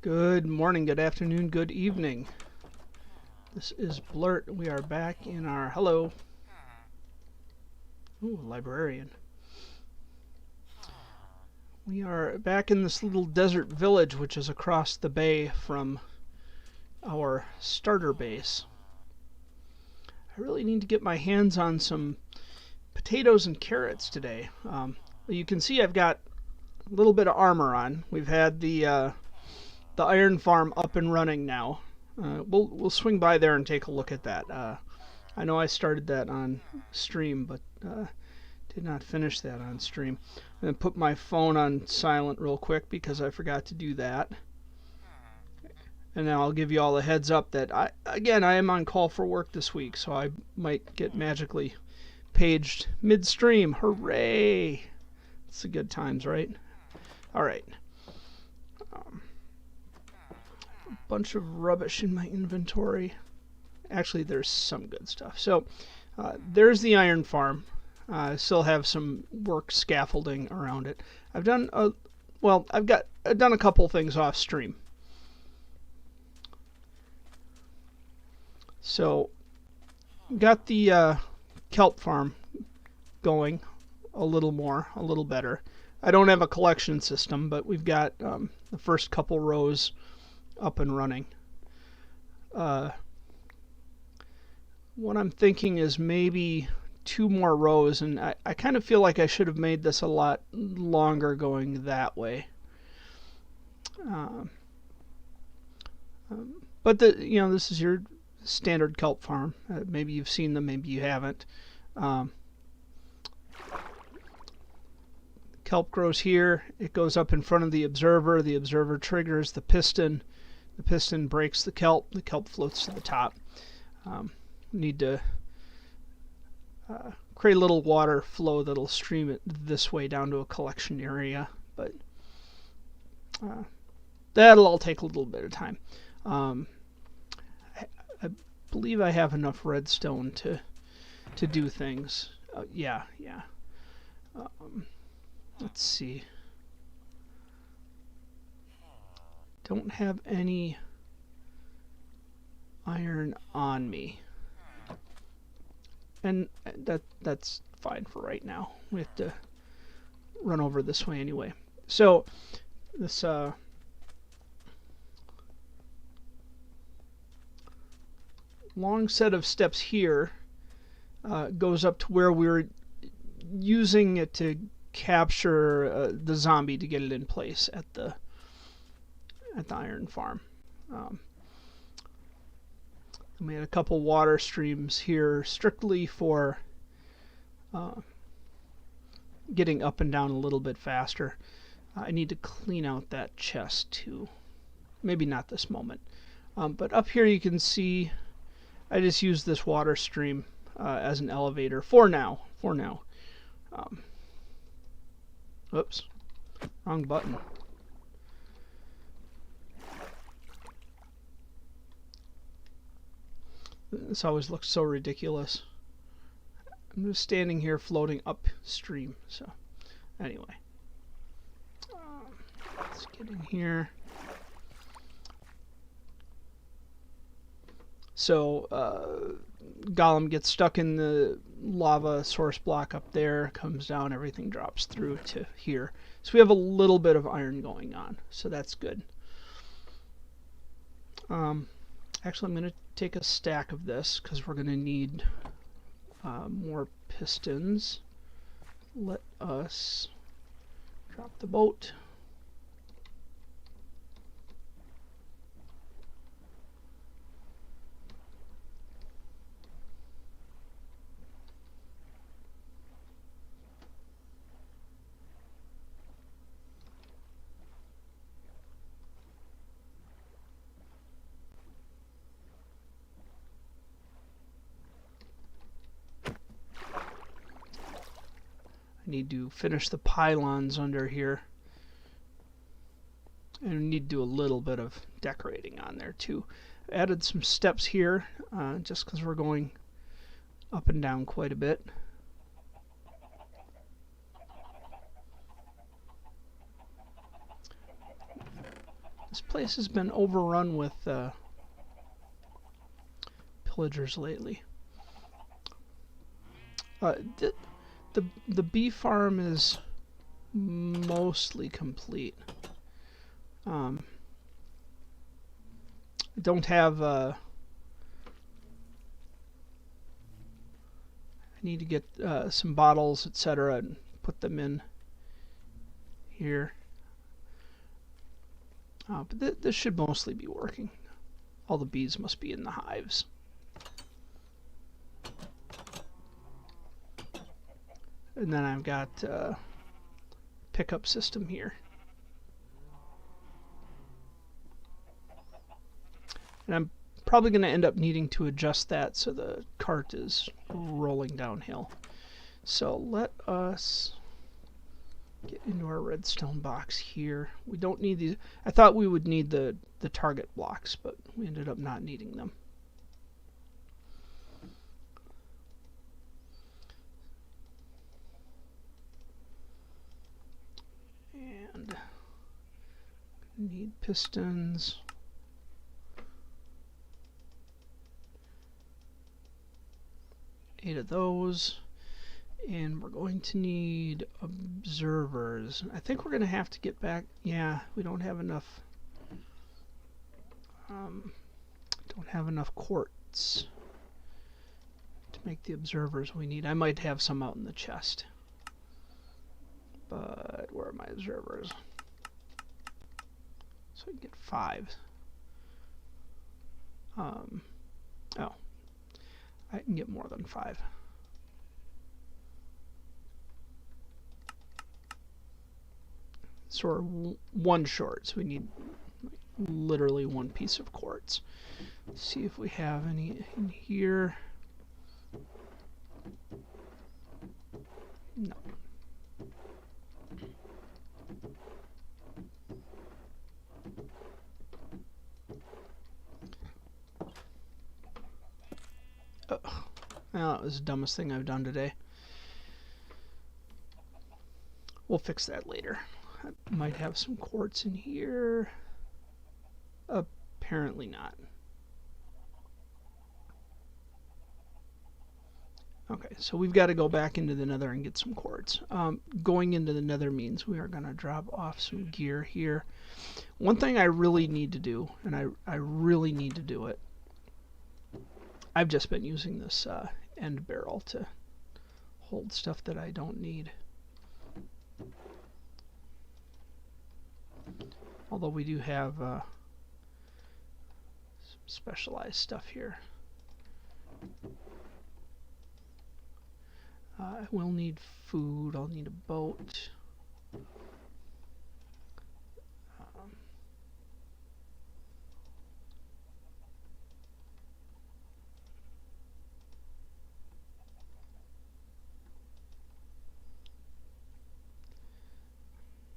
Good morning, good afternoon, good evening. This is Bluurrt. We are back in our hello. Ooh, librarian. We are back in this little desert village which is across the bay from our starter base. I really need to get my hands on some potatoes and carrots today. You can see I've got a little bit of armor on. We've had the iron farm up and running now. We'll swing by there and take a look at that. I know I started that on stream, but did not finish that on stream. I'm going to put my phone on silent real quick because I forgot to do that. And then I'll give you all a heads up that I am on call for work this week, so I might get magically paged midstream. Hooray! It's the good times, right? All right. Bunch of rubbish in my inventory. Actually, there's some good stuff. So there's the iron farm. I still have some work scaffolding around it. I've done I've done a couple things off stream. So got the kelp farm going a little better. I don't have a collection system, but we've got the first couple rows up and running. What I'm thinking is maybe 2 more rows, and I kind of feel like I should have made this a lot longer going that way. But this is your standard kelp farm. Maybe you've seen them, maybe you haven't. Kelp grows here. It goes up in front of the observer. The observer triggers the piston. The piston breaks the kelp. The kelp floats to the top. Need to create a little water flow that'll stream it this way down to a collection area, but that'll all take a little bit of time. I believe I have enough redstone to do things. Yeah. Let's see. Don't have any iron on me. And that's fine for right now. We have to run over this way anyway. So this long set of steps here goes up to where we're using it to capture the zombie to get it in place at the iron farm. We had a couple water streams here strictly for getting up and down a little bit faster. I need to clean out that chest too. Maybe not this moment. But up here you can see I just use this water stream as an elevator for now. Oops, wrong button. This always looks so ridiculous. I'm just standing here floating upstream. So anyway, let's get in here. So Golem gets stuck in the lava source block up there, comes down, everything drops through to here. So we have a little bit of iron going on, so that's good. Actually, I'm going to take a stack of this because we're going to need more pistons. Let us drop the boat. I need to finish the pylons under here. And we need to do a little bit of decorating on there too. Added some steps here just because we're going up and down quite a bit. This place has been overrun with pillagers lately. The bee farm is mostly complete. I don't have. I need to get some bottles, etc., and put them in here. But this should mostly be working. All the bees must be in the hives. And then I've got pickup system here. And I'm probably going to end up needing to adjust that so the cart is rolling downhill. So let us get into our redstone box here. We don't need these. I thought we would need the target blocks, but we ended up not needing them. And need pistons. Eight of those. And we're going to need observers. I think we're going to have to get back. Yeah, we don't have enough. Don't have enough quartz to make the observers we need. I might have some out in the chest. But where are my observers? So I can get 5. Oh, I can get more than 5. So we're 1 short, so we need literally 1 piece of quartz. Let's see if we have any in here. No. Oh, well, that was the dumbest thing I've done today. We'll fix that later. I might have some quartz in here. Apparently not. Okay, so we've got to go back into the nether and get some quartz. Going into the nether means we are going to drop off some gear here. One thing I really need to do, and I really need to do it, I've just been using this end barrel to hold stuff that I don't need. Although we do have some specialized stuff here. I will need food. I'll need a boat.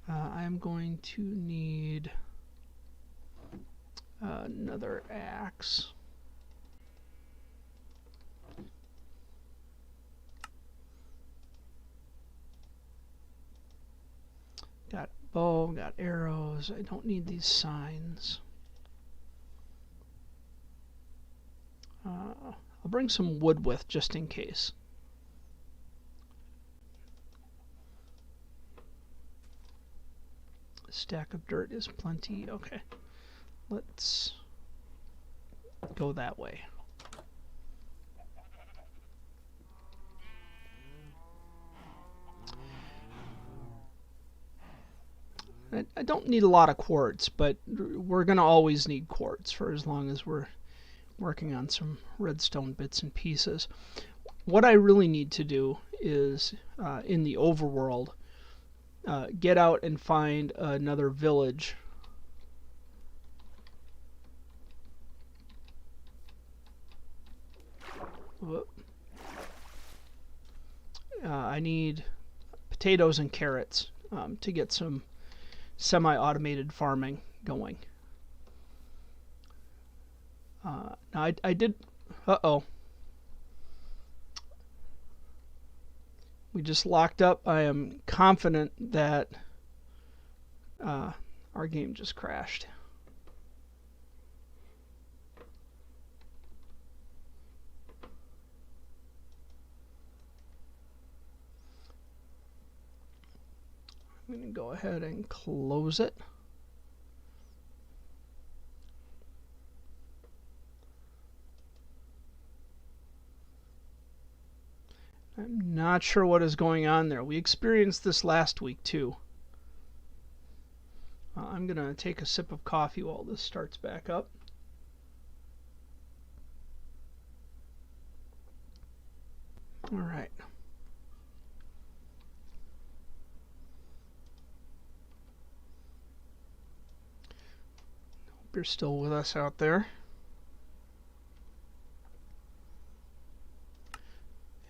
I'm going to need another axe. Got bow, got arrows. I don't need these signs. I'll bring some wood with just in case. Stack of dirt is plenty. Okay, let's go that way. I don't need a lot of quartz, but we're going to always need quartz for as long as we're working on some redstone bits and pieces. What I really need to do is, in the overworld, get out and find another village. I need potatoes and carrots to get some semi-automated farming going. Now I did... Uh-oh. We just locked up. I am confident that our game just crashed. going to go ahead and close it. I'm not sure what is going on there. We experienced this last week too. I'm going to take a sip of coffee while this starts back up. All right. Hope you're still with us out there.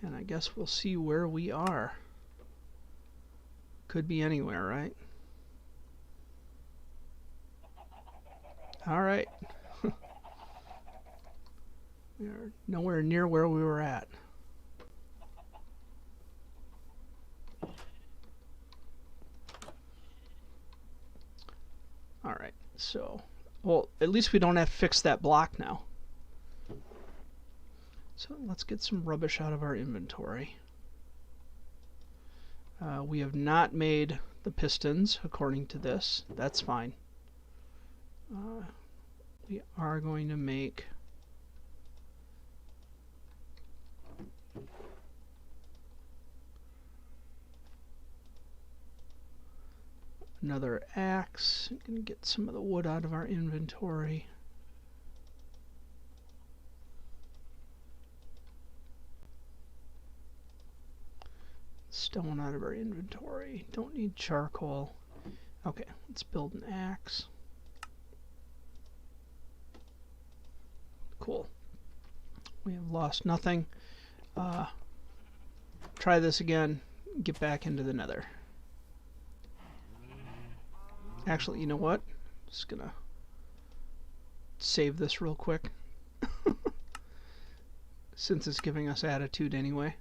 And I guess we'll see where we are. Could be anywhere, right? All right. We are nowhere near where we were at. All right, so, well, at least we don't have to fix that block now. So let's get some rubbish out of our inventory. We have not made the pistons according to this. That's fine. We are going to make another axe. I'm going to get some of the wood out of our inventory. Stone out of our inventory. Don't need charcoal. Okay, let's build an axe. Cool. We have lost nothing. Try this again. Get back into the nether. Actually, you know what? Just gonna save this real quick. Since it's giving us attitude anyway.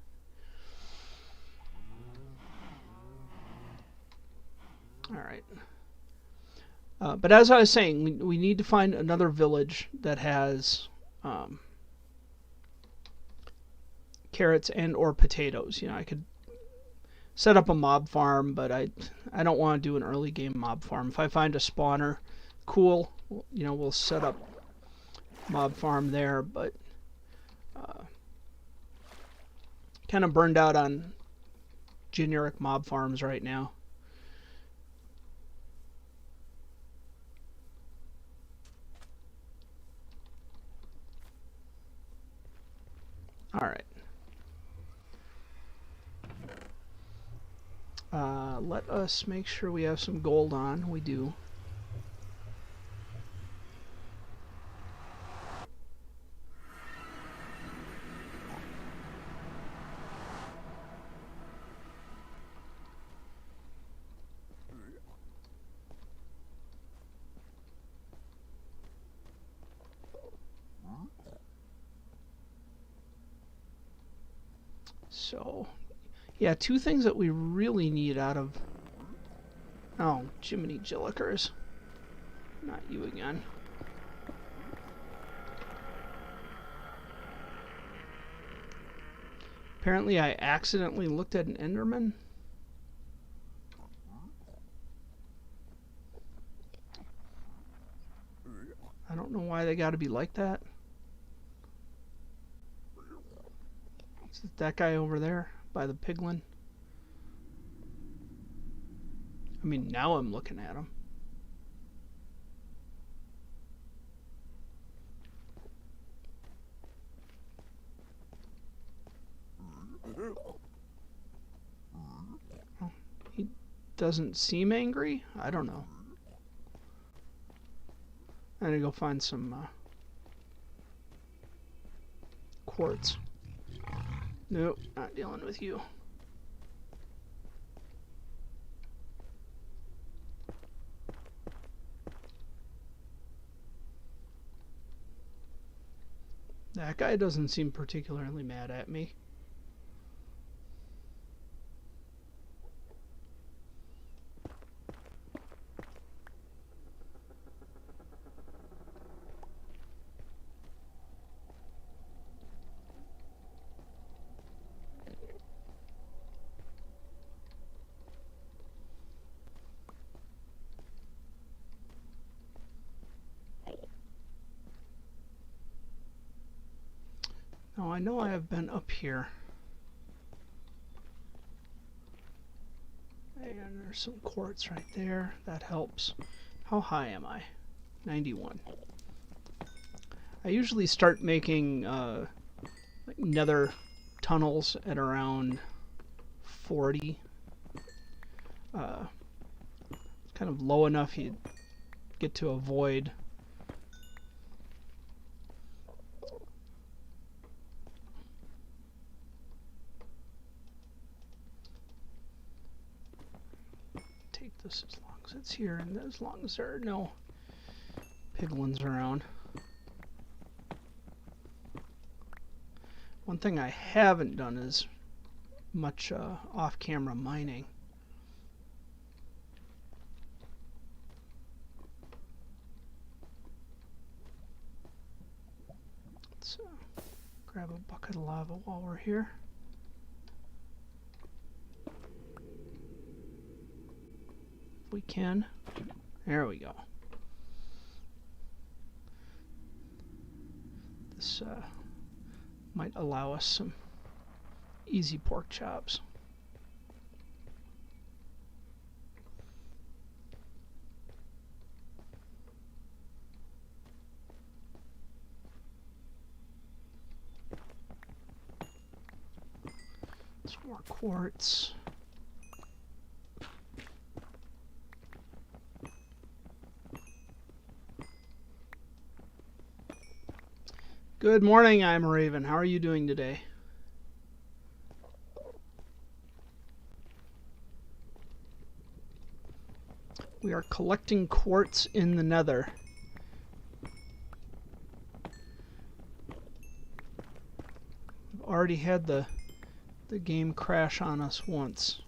Alright. But as I was saying, we need to find another village that has carrots and or potatoes. You know, I could set up a mob farm, but I don't want to do an early game mob farm. If I find a spawner, cool. You know, we'll set up mob farm there, but kind of burned out on generic mob farms right now. All right. Let us make sure we have some gold on. We do. So, yeah, two things that we really need out of... Oh, Jiminy Jillikers. Not you again. Apparently I accidentally looked at an Enderman. I don't know why they gotta be like that. Is it that guy over there by the piglin? I mean, now I'm looking at him. Oh, he doesn't seem angry? I don't know. I'm gonna go find some quartz. Nope, not dealing with you. That guy doesn't seem particularly mad at me. Now I know I have been up here. And there's some quartz right there. That helps. How high am I? 91. I usually start making like nether tunnels at around 40. Kind of low enough you get to avoid this as long as it's here and as long as there are no piglins around. One thing I haven't done is much off-camera mining. Let's grab a bucket of lava while we're here. We can. There we go. This might allow us some easy pork chops. Some more quartz. Good morning, I'm Raven. How are you doing today? We are collecting quartz in the nether. We've already had the game crash on us once.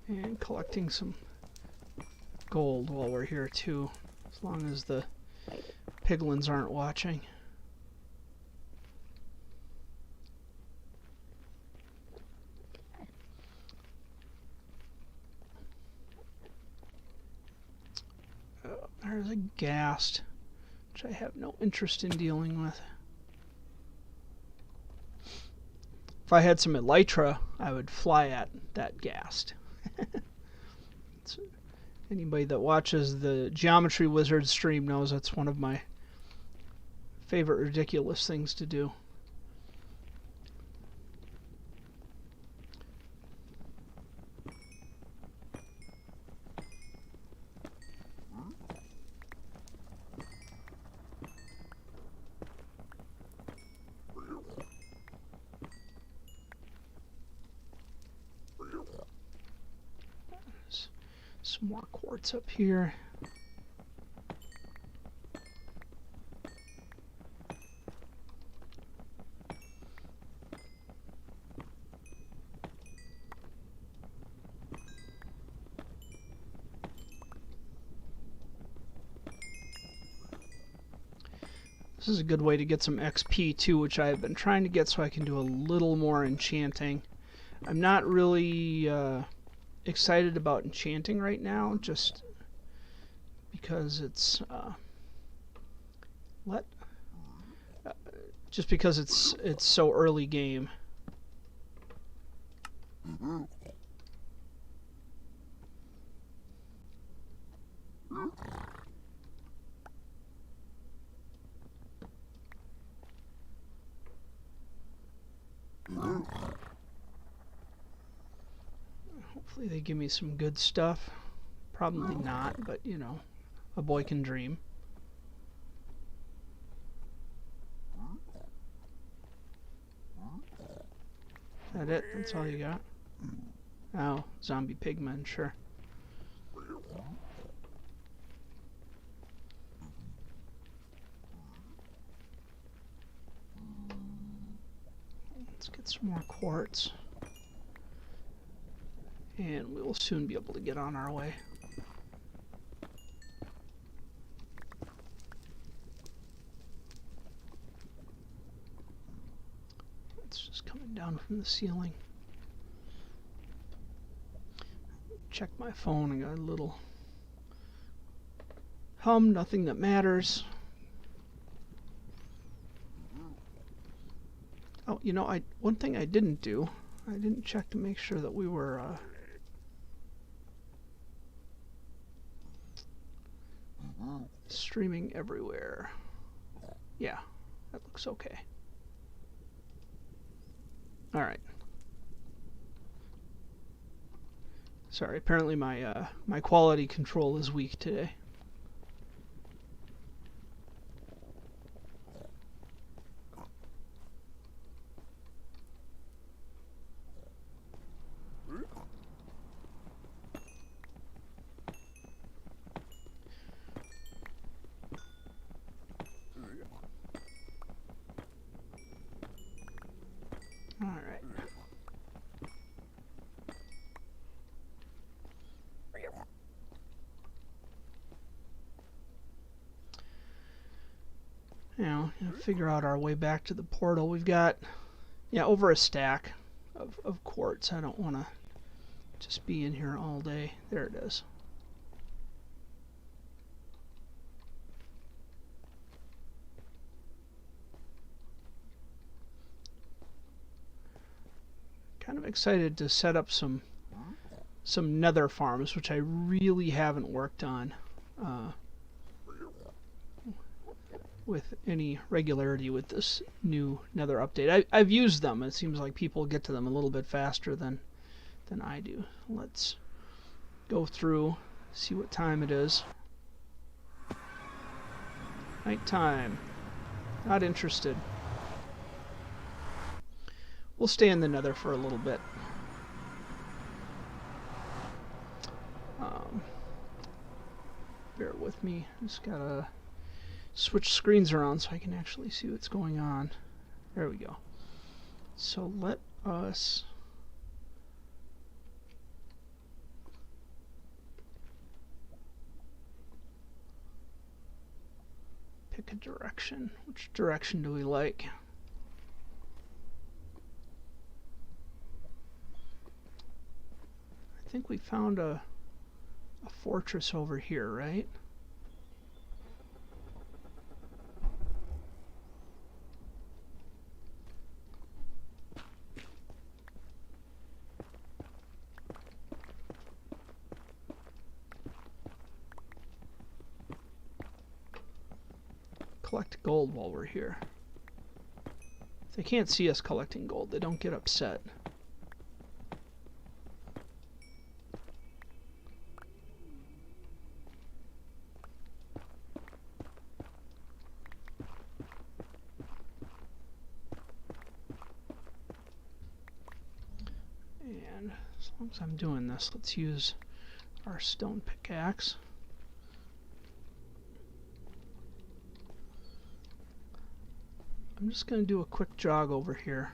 And collecting some gold while we're here too, as long as the piglins aren't watching. Oh, there's a ghast, which I have no interest in dealing with. If I had some elytra, I would fly at that ghast. Anybody that watches the Geometry Wizard stream knows that's one of my favorite ridiculous things to do. Some more quartz up here. This is a good way to get some XP too, which I've been trying to get so I can do a little more enchanting. I'm not really excited about enchanting right now, just because it's just because it's so early game. Hopefully they give me some good stuff. Probably not, but you know, a boy can dream. Is that it? That's all you got? Oh, zombie pigmen, sure. Let's get some more quartz. And we will soon be able to get on our way. It's just coming down from the ceiling. check my phone. I got a little hum, nothing that matters. Oh, you know, one thing I didn't do, I didn't check to make sure that we were streaming everywhere. Yeah, that looks okay. All right. Sorry, apparently my my quality control is weak today. All right. Now, figure out our way back to the portal. We've got, yeah, over a stack of quartz. I don't want to just be in here all day. There it is. Kind of excited to set up some nether farms, which I really haven't worked on with any regularity with this new nether update. I've used them. It seems like people get to them a little bit faster than I do. Let's go through, see what time it is. Nighttime. Not interested. We'll stay in the nether for a little bit. Bear with me. Just gotta switch screens around so I can actually see what's going on. There we go. So let us pick a direction. Which direction do we like? I think we found a fortress over here, right? Collect gold while we're here. If they can't see us collecting gold, they don't get upset. And as long as I'm doing this, let's use our stone pickaxe. I'm just going to do a quick jog over here.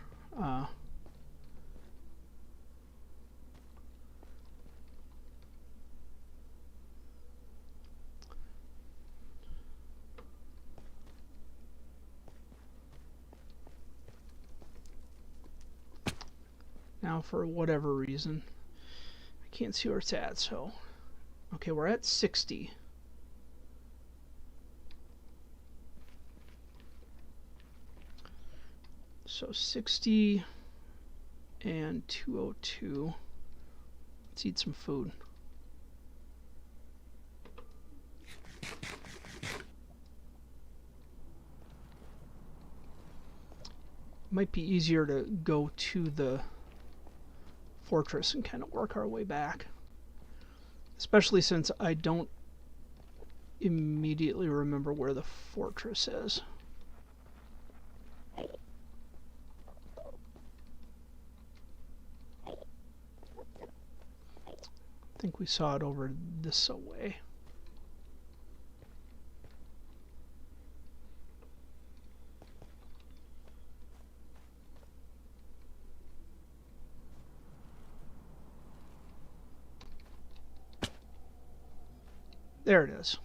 Now, for whatever reason, I can't see where it's at, so... Okay, we're at 60. So 60 and 202. Let's eat some food. Might be easier to go to the fortress and kind of work our way back. Especially since I don't immediately remember where the fortress is. I think we saw it over this way. There it is.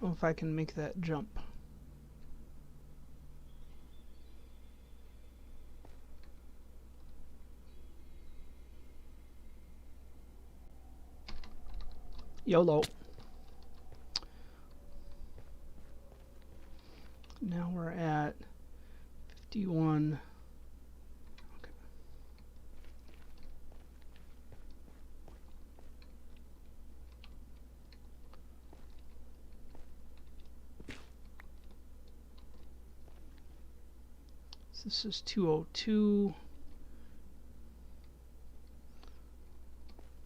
know if I can make that jump. YOLO. Now we're at 51. Okay. So this is 202.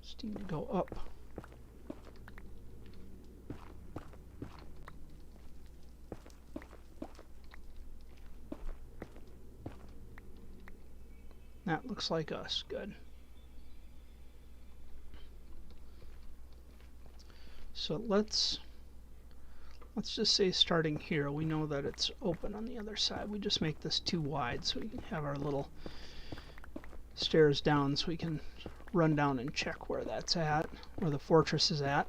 Just need to go up. That looks like us. Good. So let's just say starting here, we know that it's open on the other side. We just make this too wide so we can have our little stairs down so we can run down and check where that's at, where the fortress is at.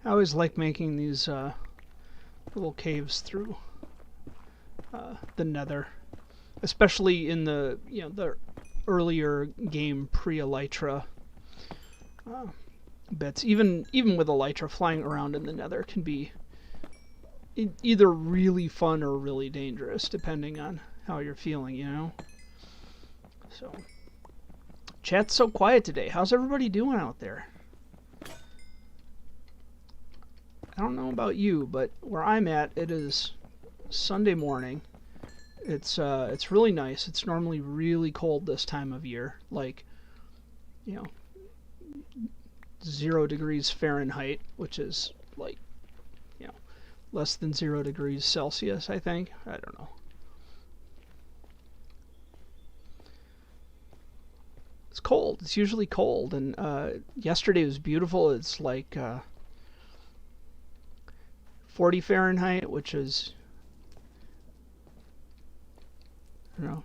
I always like making these little caves through the Nether, especially in the the earlier game pre-Elytra bits. Even with Elytra, flying around in the Nether can be either really fun or really dangerous, depending on how you're feeling, you know. So, chat's so quiet today. How's everybody doing out there? I don't know about you, but where I'm at, it is Sunday morning. It's really nice. It's normally really cold this time of year, like 0 degrees Fahrenheit, which is like less than 0 degrees Celsius, I think. I don't know. It's cold. It's usually cold, and yesterday was beautiful. It's like 40 Fahrenheit, which is, I don't know,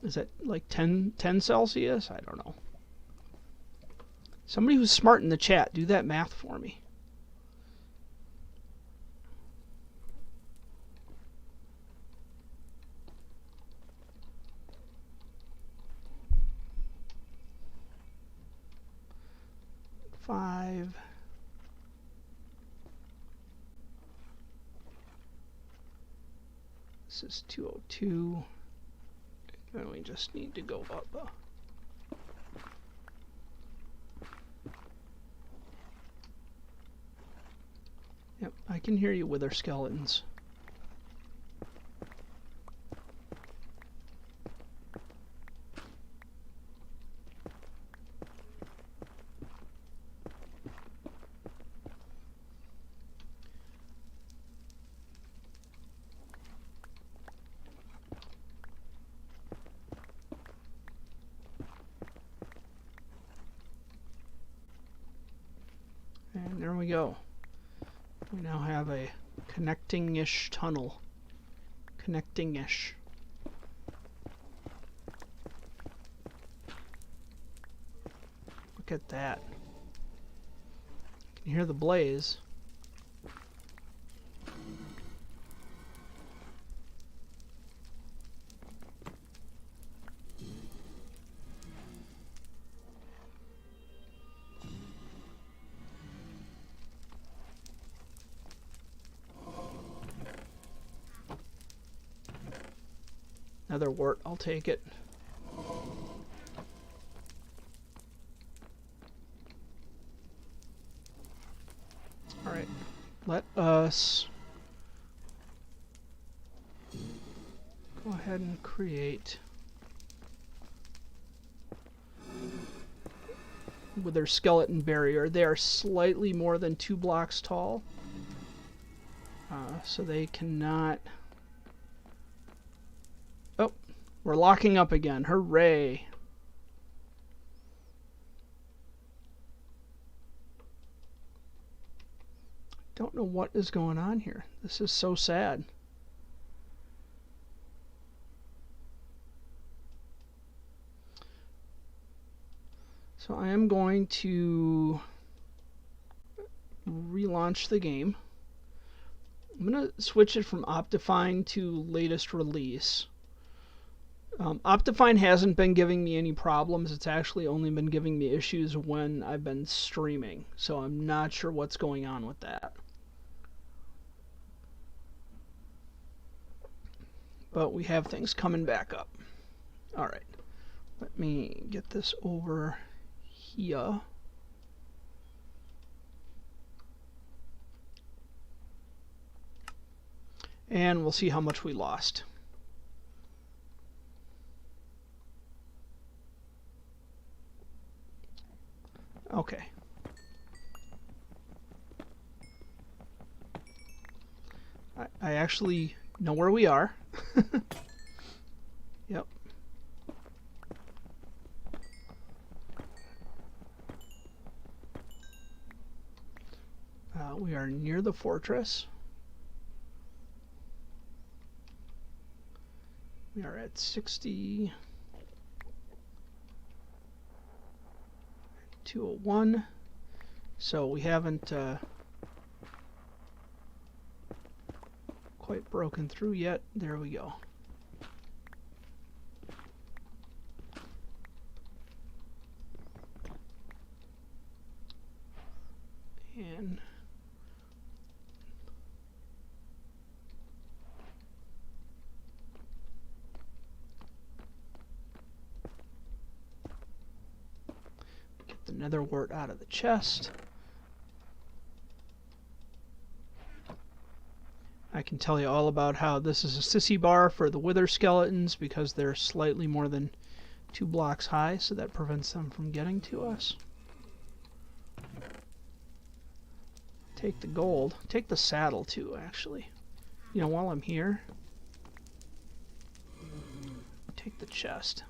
is that like 10 Celsius? I don't know. Somebody who's smart in the chat, do that math for me. Five. This is 202. And we just need to go up. Yep, I can hear you, wither skeletons. And there we go. We now have a connecting-ish tunnel. Connecting-ish. Look at that. You can hear the blaze. Another wart, I'll take it. Alright, let us go ahead and create with their skeleton barrier. They are slightly more than 2 blocks tall, so they cannot We're locking up again. Hooray. Don't know what is going on here. This is so sad. So I am going to relaunch the game. I'm going to switch it from Optifine to latest release. Optifine hasn't been giving me any problems. It's actually only been giving me issues when I've been streaming. So I'm not sure what's going on with that. But we have things coming back up. Alright. Let me get this over here. And we'll see how much we lost. Okay. I actually know where we are. Yep. We are near the fortress. We are at 60. 201. So we haven't quite broken through yet. There we go. And get the nether wart out of the chest. I can tell you all about how this is a sissy bar for the wither skeletons because they're slightly more than 2 blocks high, so that prevents them from getting to us. Take the gold. Take the saddle too, actually. You know, while I'm here, take the chest.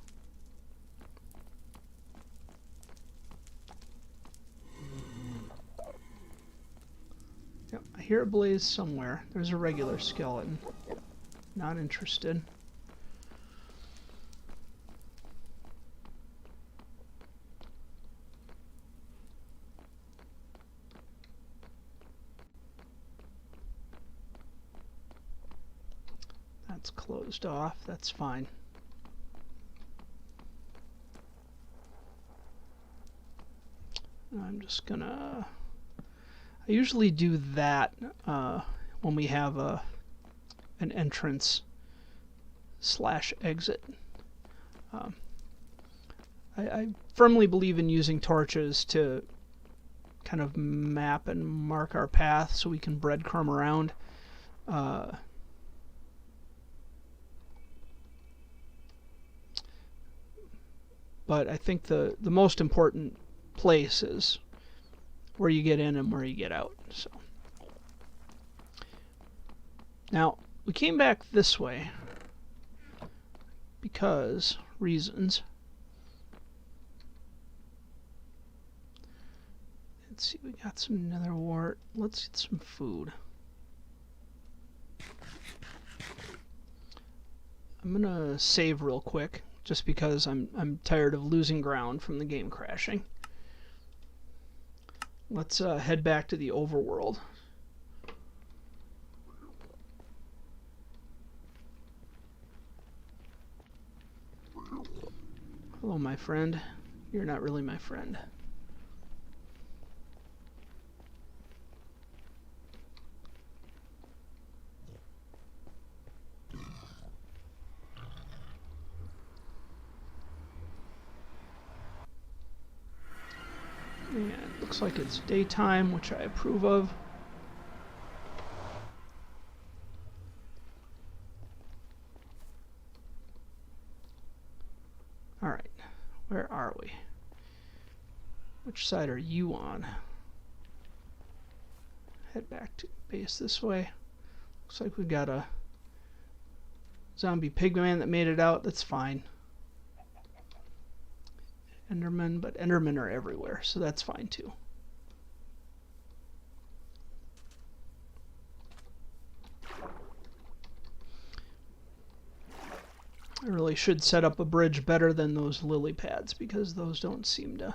Yep, I hear a blaze somewhere. There's a regular skeleton. Not interested. That's closed off. That's fine. I'm just gonna... I usually do that when we have an entrance / exit. I firmly believe in using torches to kind of map and mark our path so we can breadcrumb around. But I think the most important place is where you get in and where you get out. So now we came back this way because reasons. Let's see, we got some nether wart. Let's get some food. I'm gonna save real quick just because I'm tired of losing ground from the game crashing. Let's head back to the overworld. Hello, my friend. You're not really my friend. And it looks like it's daytime, which I approve of. Alright, where are we? Which side are you on? Head back to base this way. Looks like we've got a zombie pigman that made it out. That's fine. Enderman, but Endermen are everywhere, so that's fine too. I really should set up a bridge better than those lily pads, because those don't seem to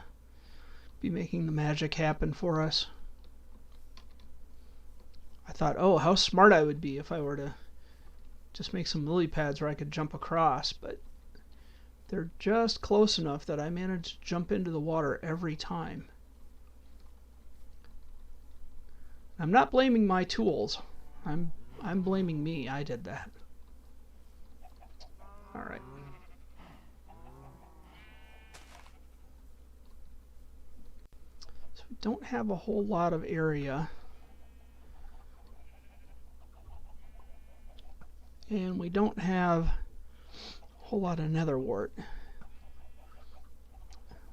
be making the magic happen for us. I thought, oh, how smart I would be if I were to just make some lily pads where I could jump across, but they're just close enough that I manage to jump into the water every time. I'm not blaming my tools. I'm blaming me. I did that. All right. So we don't have a whole lot of area. And we don't have a whole lot of nether wart.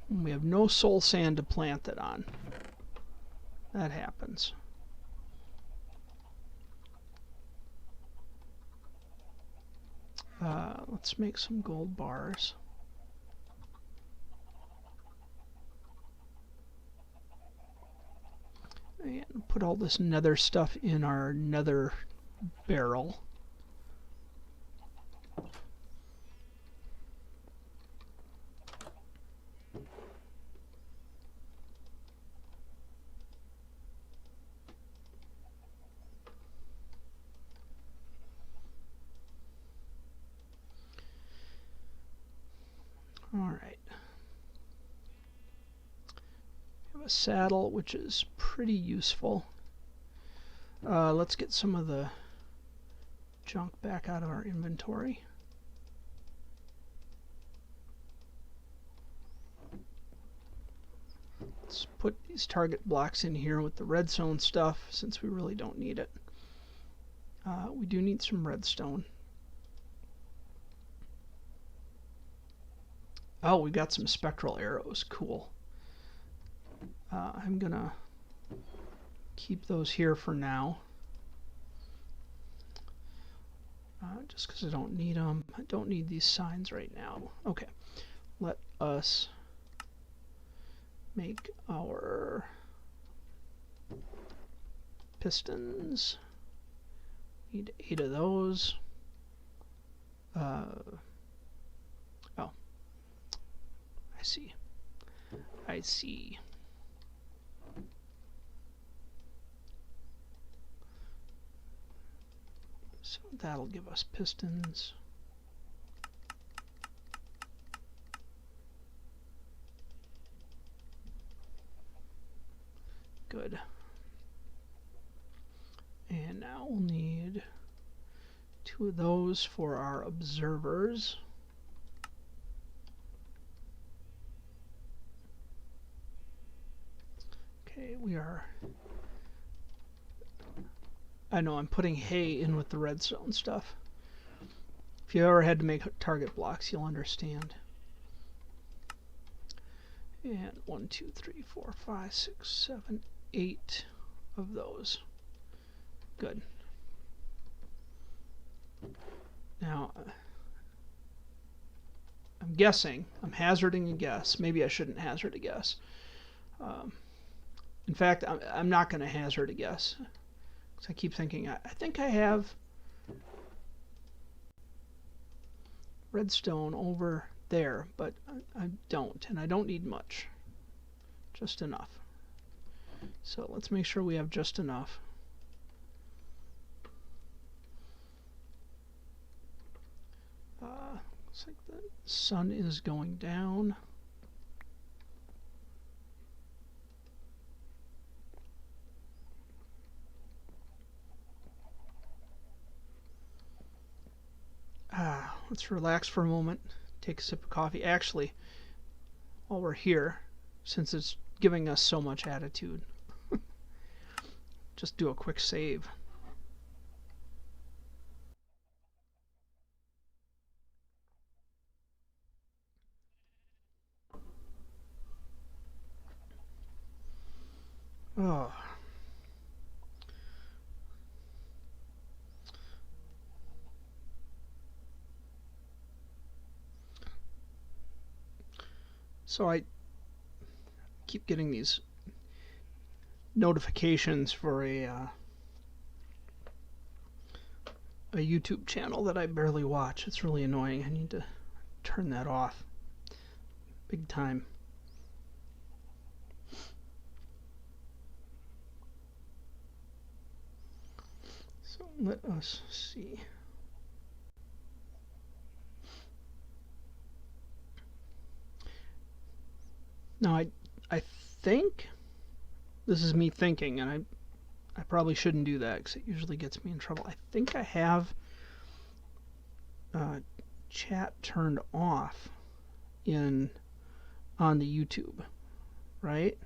We have no soul sand to plant it on. That happens. Let's make some gold bars. And put all this nether stuff in our nether barrel. Alright. We have a saddle, which is pretty useful. Let's get some of the junk back out of our inventory. Let's put these target blocks in here with the redstone stuff, since we really don't need it. We do need some redstone. Oh, we got some spectral arrows. Cool. I'm gonna keep those here for now. Just because I don't need them. I don't need these signs right now. Okay. Let us make our pistons. Need 8 of those. Oh. I see. So that'll give us pistons. Good. And now we'll need 2 of those for our observers. Okay, we are... I know, I'm putting hay in with the redstone stuff. If you ever had to make target blocks, you'll understand. And 1, 2, 3, 4, 5, 6, 7, 8 of those. Good. Now, I'm guessing, I'm hazarding a guess. Maybe I shouldn't hazard a guess. In fact, I'm not going to hazard a guess. Because I keep thinking, I think I have redstone over there, but I don't, and I don't need much. Just enough. So let's make sure we have just enough. Looks like the sun is going down. Let's relax for a moment, take a sip of coffee. Actually, while we're here, since it's giving us so much attitude, just do a quick save. Oh. So I keep getting these notifications for a YouTube channel that I barely watch. It's really annoying. I need to turn that off big time. So let us see. Now I think this is me thinking, and I probably shouldn't do that because it usually gets me in trouble. I think I have chat turned off on the YouTube, right?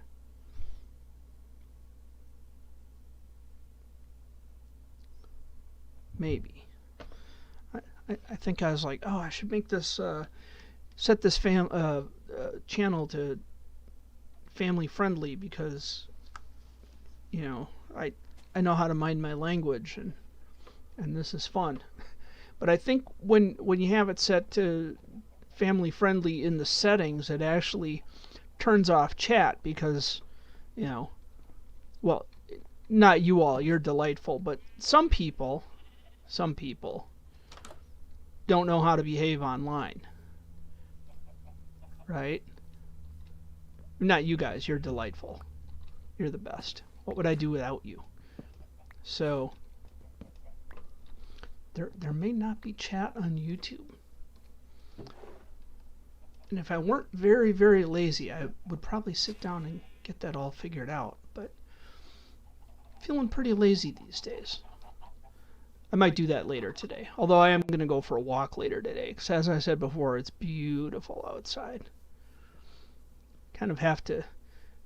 Maybe. I think I was like, oh, I should make this set this channel to family friendly because I know how to mind my language and this is fun. But I think when you have it set to family friendly in the settings, it actually turns off chat because, well, not you all, you're delightful, but some people don't know how to behave online. Right? Not you guys, you're delightful. You're the best. What would I do without you? So there may not be chat on YouTube. And if I weren't very, very lazy, I would probably sit down and get that all figured out. But I'm feeling pretty lazy these days. I might do that later today. Although I am going to go for a walk later today. Because as I said before, it's beautiful outside. Kind of have to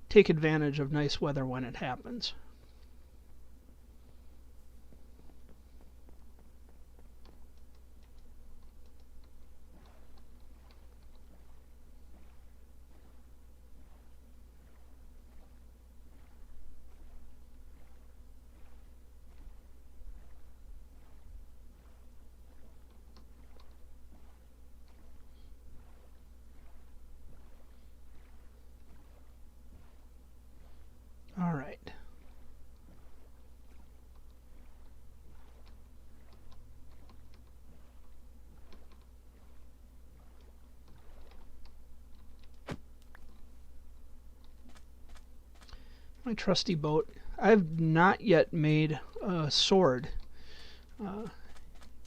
take advantage of nice weather when it happens. All right. My trusty boat. I've not yet made a sword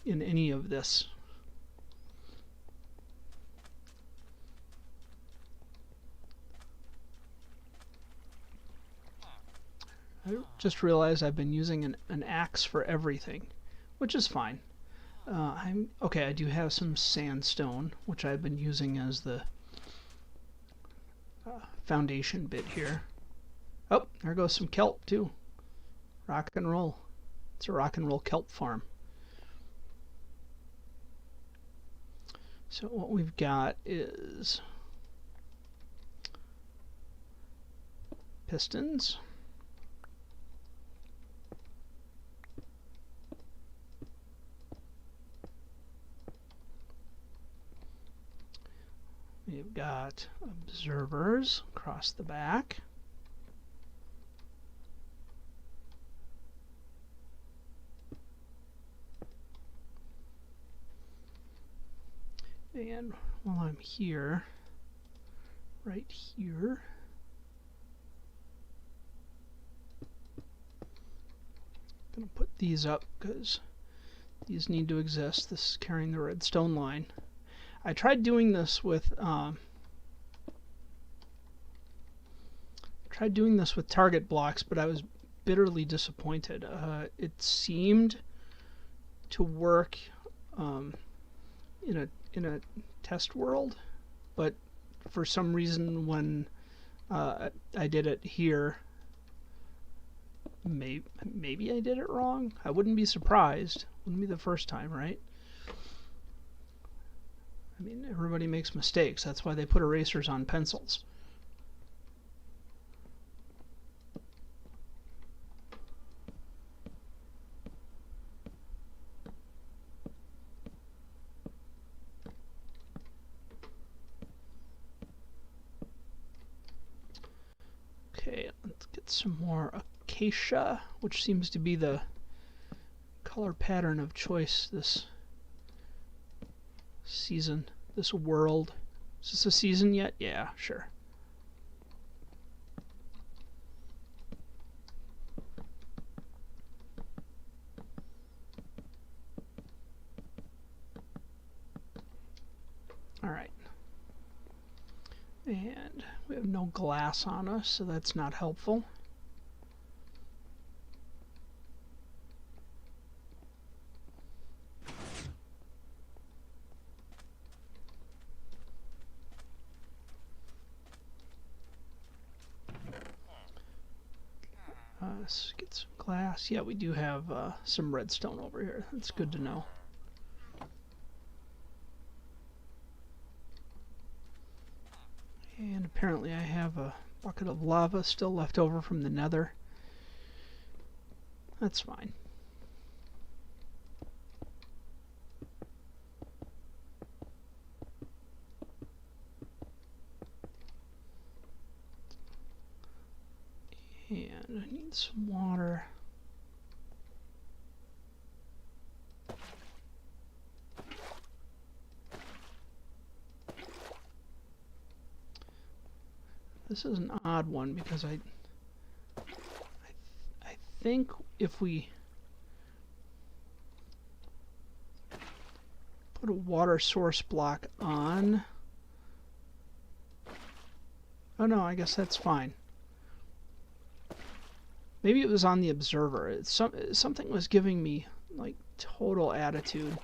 in any of this. I just realized I've been using an axe for everything, which is fine. Okay. I do have some sandstone, which I've been using as the foundation bit here. Oh, there goes some kelp too. Rock and roll. It's a rock and roll kelp farm. So what we've got is pistons. We've got observers across the back. And while I'm here, right here, I'm going to put these up because these need to exist. This is carrying the redstone line. I tried doing this with target blocks, but I was bitterly disappointed. It seemed to work in a test world, but for some reason when I did it here, maybe I did it wrong. I wouldn't be surprised. Wouldn't be the first time, right? I mean, everybody makes mistakes. That's why they put erasers on pencils. Okay, let's get some more acacia, which seems to be the color pattern of choice this season, this world. Is this a season yet? Yeah, sure. Alright. And we have no glass on us, so that's not helpful. Let's get some glass. Yeah, we do have some redstone over here. That's good to know. And apparently I have a bucket of lava still left over from the nether. That's fine. And I need some water. This is an odd one because I think if we put a water source block on, oh no, I guess that's fine. Maybe it was on the observer. Something was giving me like total attitude.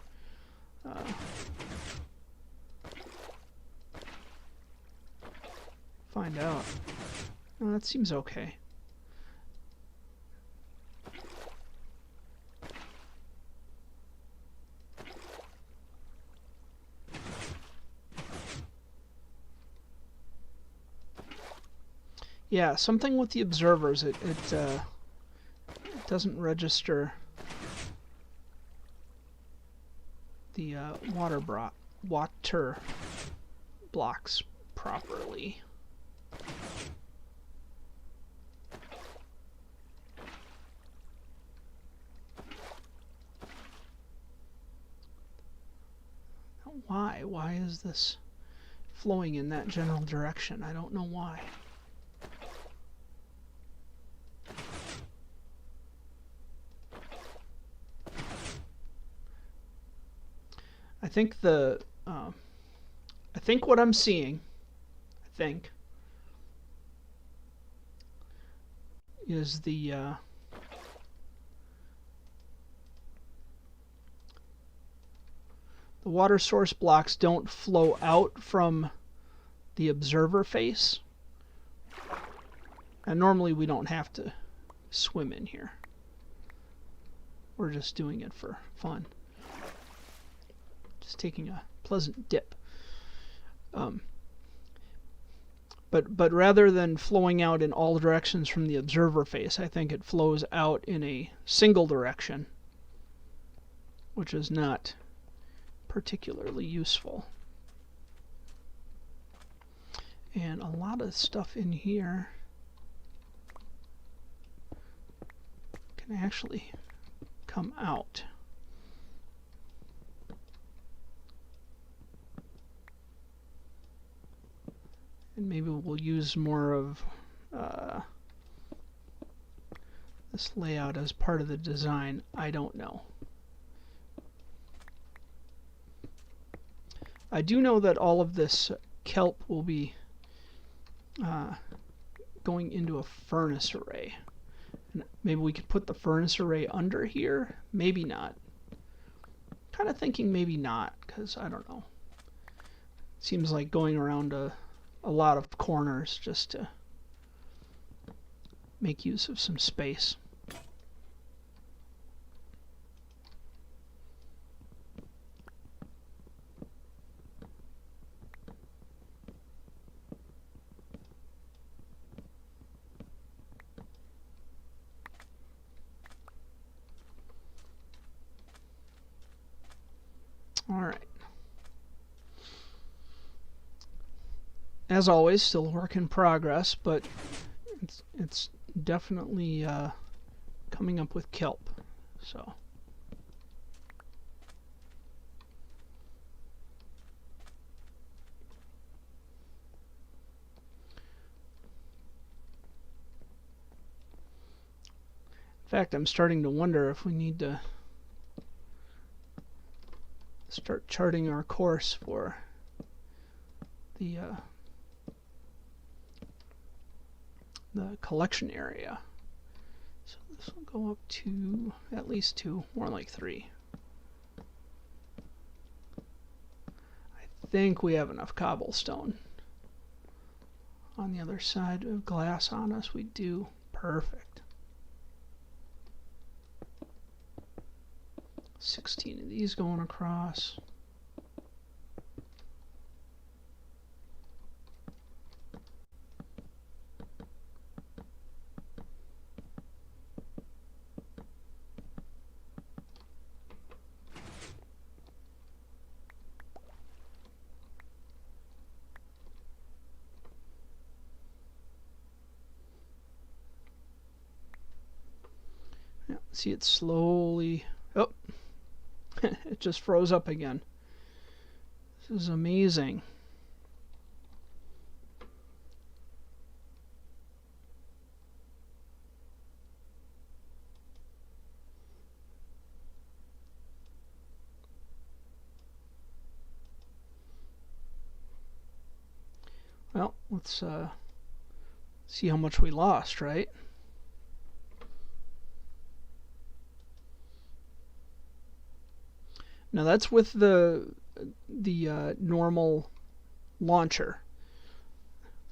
Find out. Oh, that seems okay. Yeah, something with the observers. It doesn't register the water blocks properly. Why? Why is this flowing in that general direction? I don't know why. I think what I'm seeing, is the water source blocks don't flow out from the observer face. And normally we don't have to swim in here. We're just doing it for fun. Just taking a pleasant dip. But rather than flowing out in all directions from the observer face, I think it flows out in a single direction, which is not particularly useful. And a lot of stuff in here can actually come out. And maybe we'll use more of this layout as part of the design. I don't know. I do know that all of this kelp will be going into a furnace array. And maybe we could put the furnace array under here. Maybe not. Kind of thinking maybe not, because I don't know. Seems like going around a lot of corners just to make use of some space. All right. As always, still a work in progress, but it's definitely coming up with kelp. So. In fact, I'm starting to wonder if we need to start charting our course for the collection area. So this will go up to at least 2, more like 3. I think we have enough cobblestone. On the other side of glass on us, we do. Perfect. 16 of these going across. Yeah, see it slowly. Oh. It just froze up again. This is amazing. Well, let's see how much we lost, right? Now that's with the normal launcher.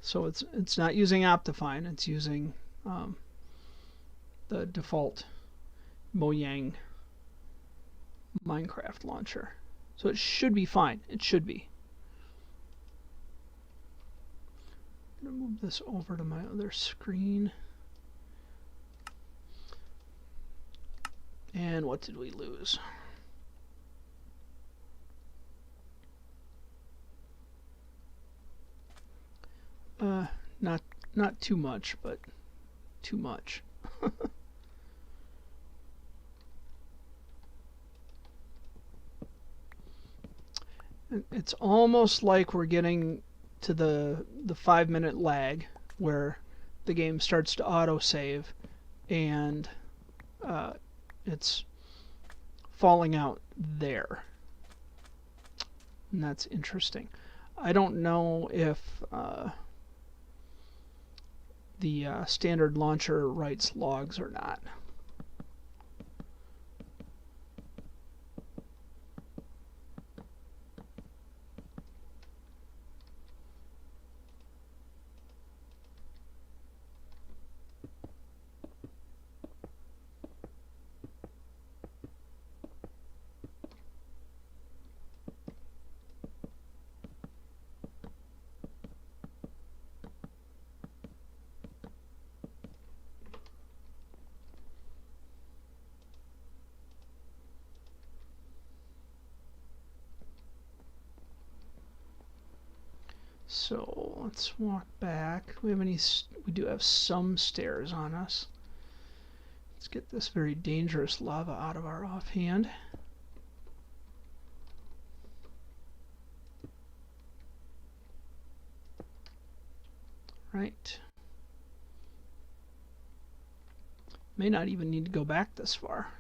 So it's not using Optifine. It's using the default Mojang Minecraft launcher. So it should be fine. It should be. I'm going to move this over to my other screen. And what did we lose? Not too much, but too much. It's almost like we're getting to the 5-minute lag where the game starts to autosave and it's falling out there. And that's interesting. I don't know if the standard launcher writes logs or not. So let's walk back. We do have some stairs on us. Let's get this very dangerous lava out of our offhand. Right. May not even need to go back this far.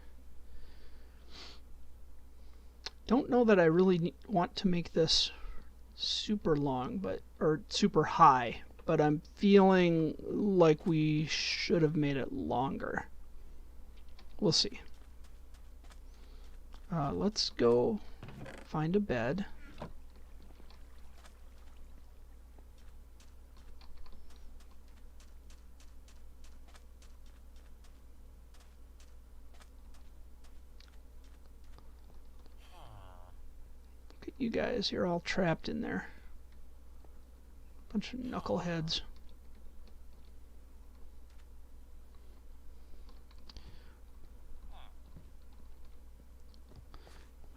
Don't know that I really want to make this super long, or super high, but I'm feeling like we should have made it longer. We'll see. Let's go find a bed. Look at you guys, you're all trapped in there. Bunch of knuckleheads.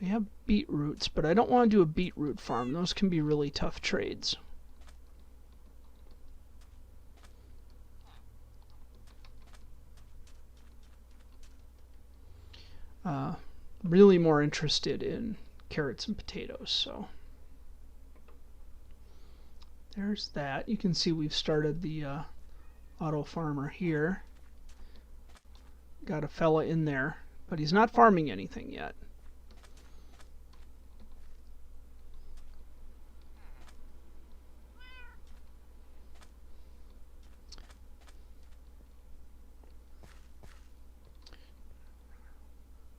We have beetroots, but I don't want to do a beetroot farm. Those can be really tough trades. really more interested in carrots and potatoes. So there's that. You can see we've started the auto farmer here. Got a fella in there, but he's not farming anything yet.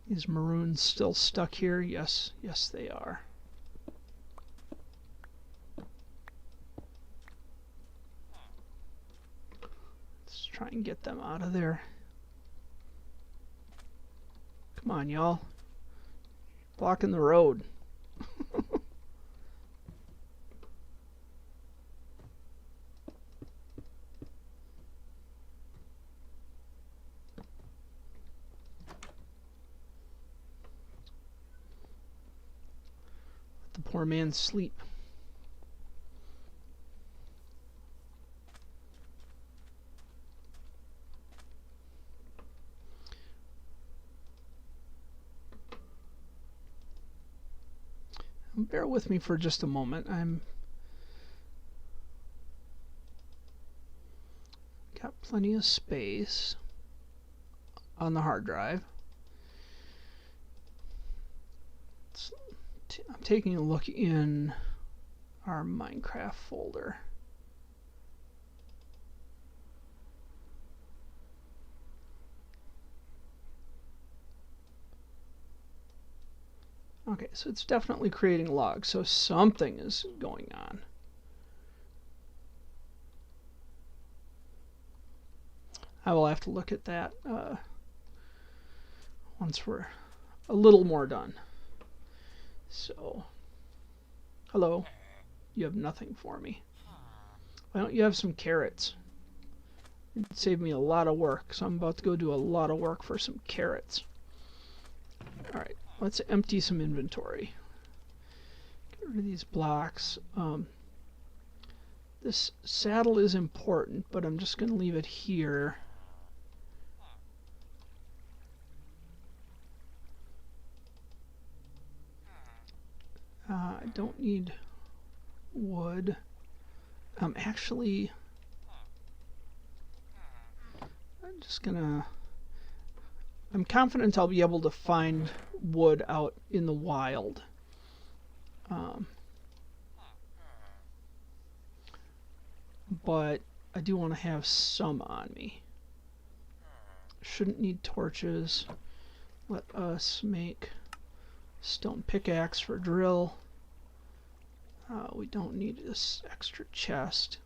These maroons still stuck here? Yes, yes they are. Let's try and get them out of there. Come on, y'all. Blocking the road. Let the poor man sleep. Bear with me for just a moment. Got plenty of space on the hard drive. I'm taking a look in our Minecraft folder. Okay, so it's definitely creating logs, so something is going on. I will have to look at that once we're a little more done. So, hello, you have nothing for me. Why don't you have some carrots? It'd save me a lot of work, so I'm about to go do a lot of work for some carrots. Alright. Let's empty some inventory. Get rid of these blocks. This saddle is important, but I'm just going to leave it here. I don't need wood. Actually, I'm just going to... I'm confident I'll be able to find wood out in the wild. But I do want to have some on me. Shouldn't need torches. Let us make stone pickaxe for drill. We don't need this extra chest.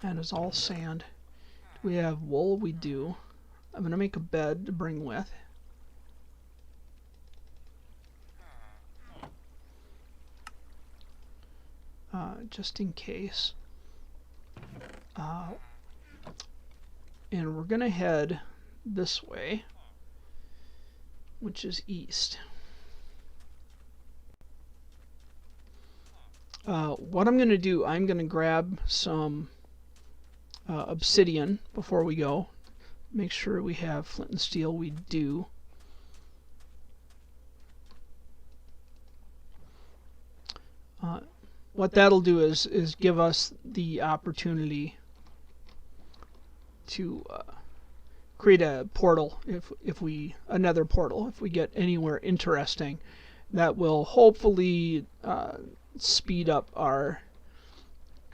That is all sand. Do we have wool? We do. I'm going to make a bed to bring with. Just in case. And we're going to head this way, which is east. What I'm going to do, I'm going to grab some obsidian before we go. Make sure we have flint and steel. We do. What that'll do is give us the opportunity to create a portal. If we another portal, if we get anywhere interesting, that will hopefully speed up our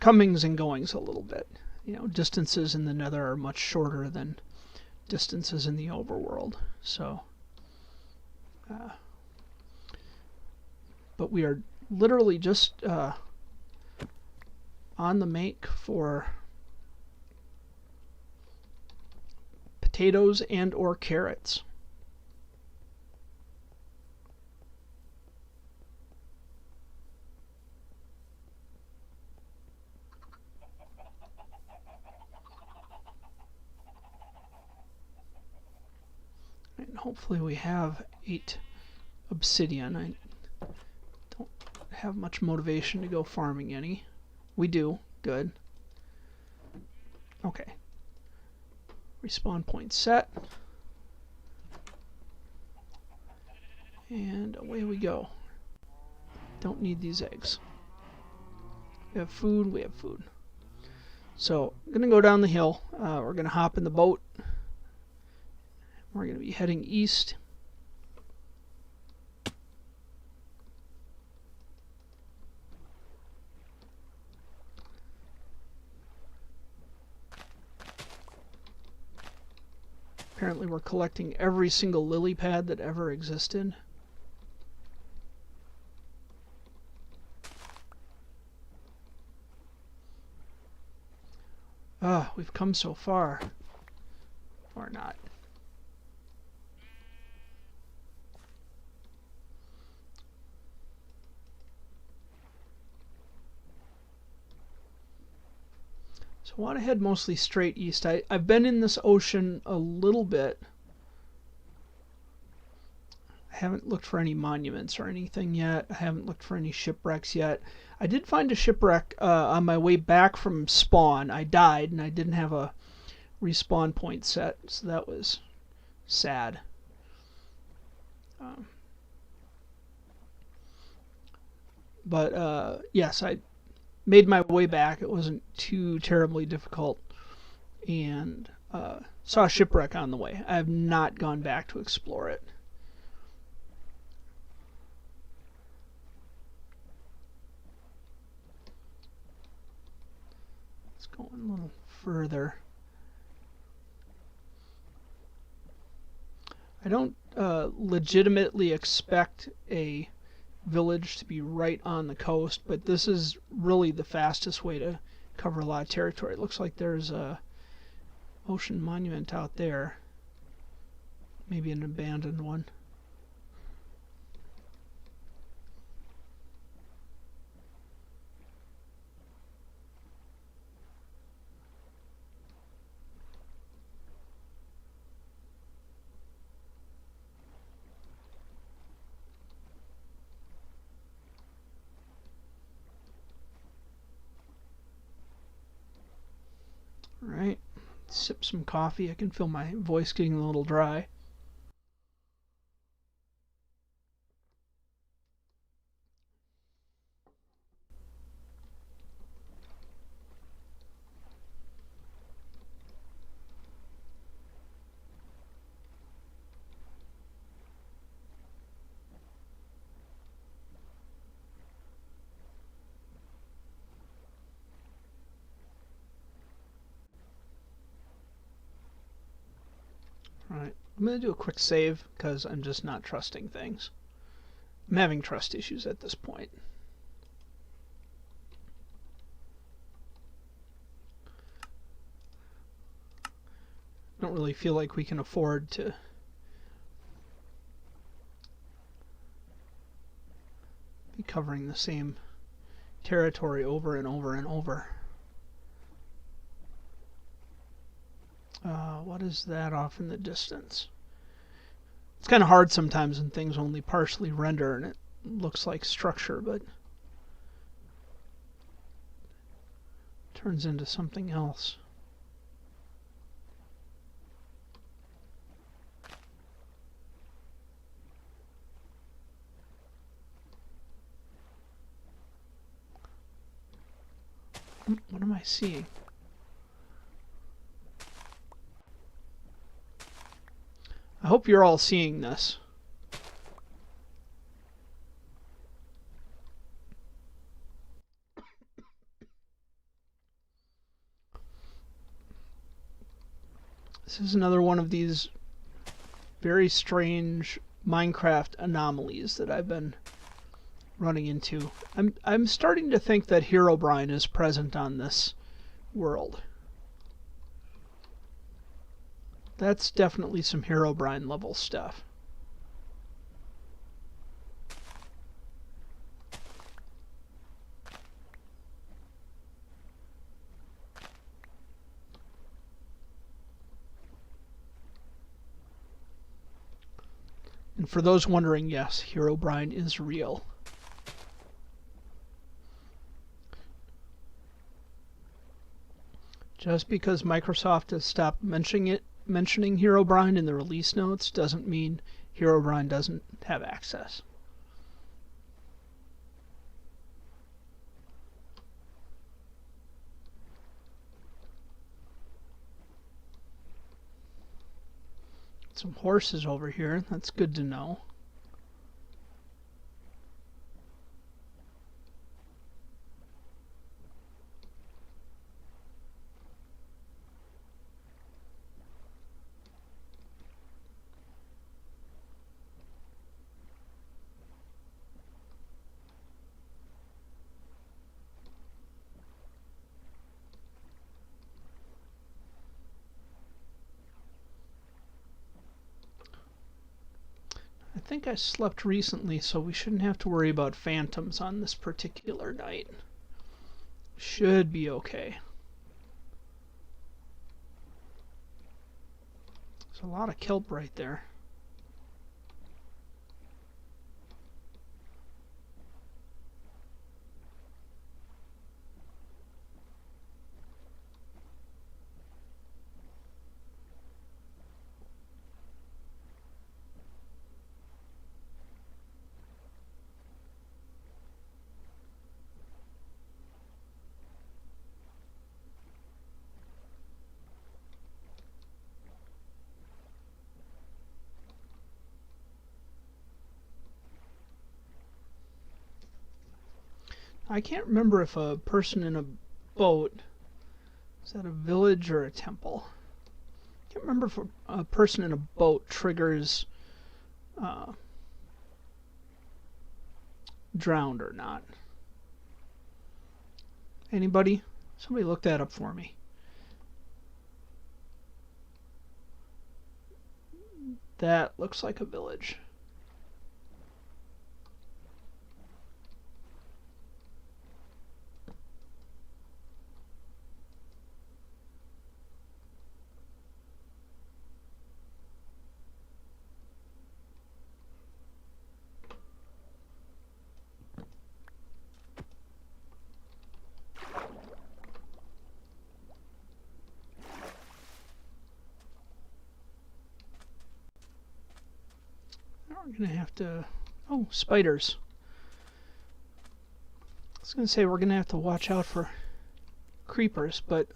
comings and goings a little bit. You know, distances in the Nether are much shorter than distances in the overworld. So, but we are literally just on the make for potatoes and or carrots. And hopefully we have 8 obsidian. I don't have much motivation to go farming any. We do. Good. Okay. Respawn point set. And away we go. Don't need these eggs. We have food, we have food. So, I'm going to go down the hill. We're going to hop in the boat. We're going to be heading east. Apparently we're collecting every single lily pad that ever existed. Ah, we've come so far. Or not. So I want to head mostly straight east. I've been in this ocean a little bit. I haven't looked for any monuments or anything yet. I haven't looked for any shipwrecks yet. I did find a shipwreck on my way back from spawn. I died and I didn't have a respawn point set, so that was sad. But yes, I made my way back. It wasn't too terribly difficult, and saw a shipwreck on the way. I have not gone back to explore it. Let's go a little further. I don't legitimately expect a village to be right on the coast, but this is really the fastest way to cover a lot of territory. It looks like there's a ocean monument out there. Maybe an abandoned one. Alright, sip some coffee. I can feel my voice getting a little dry. Alright, I'm going to do a quick save because I'm just not trusting things. I'm having trust issues at this point. I don't really feel like we can afford to be covering the same territory over and over and over. What is that off in the distance? It's kind of hard sometimes when things only partially render and it looks like structure, but turns into something else. What am I seeing? I hope you're all seeing this. This is another one of these very strange Minecraft anomalies that I've been running into. I'm starting to think that Herobrine is present on this world. That's definitely some Herobrine level stuff. And for those wondering, yes, Herobrine is real. Just because Microsoft has stopped mentioning it mentioning Herobrine in the release notes doesn't mean Herobrine doesn't have access. Some horses over here. That's good to know. I think I slept recently, so we shouldn't have to worry about phantoms on this particular night. Should be okay. There's a lot of kelp right there. I can't remember if a person in a boat, is that a village or a temple? I can't remember if a person in a boat triggers drowned or not. Anybody? Somebody look that up for me. That looks like a village. We're going to have to... Oh, spiders. I was going to say we're going to have to watch out for creepers, but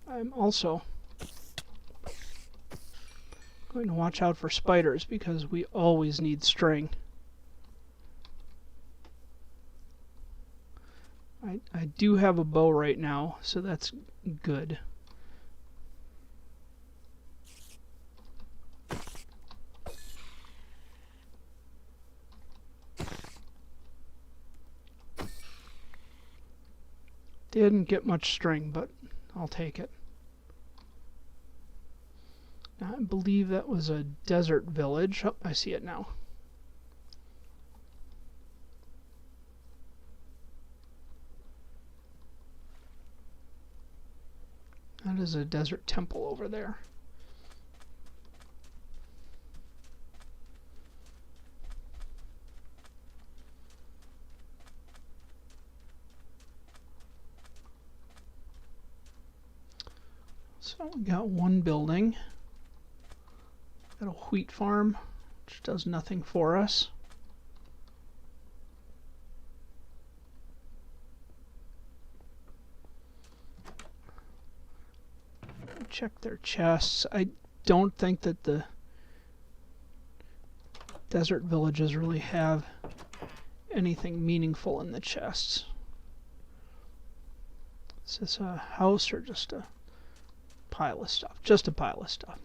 I'm also going to watch out for spiders because we always need string. I do have a bow right now, so that's good. Didn't get much string, but I'll take it. Now, I believe that was a desert village. Oh, I see it now. That is a desert temple over there. So we got one building. Got a wheat farm, which does nothing for us. Check their chests. I don't think that the desert villages really have anything meaningful in the chests. Is this a house or just a pile of stuff? Just a pile of stuff.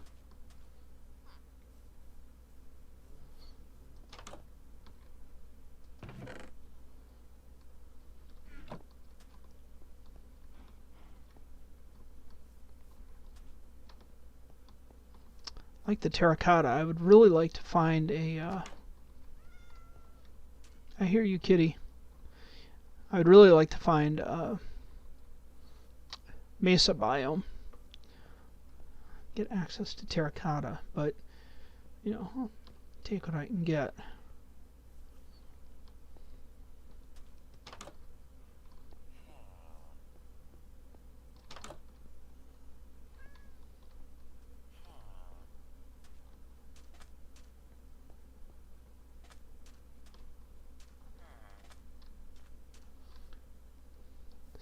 Like the terracotta, I would really like to find a... I hear you, kitty. I would really like to find a mesa biome. Get access to terracotta, but, you know, I'll take what I can get.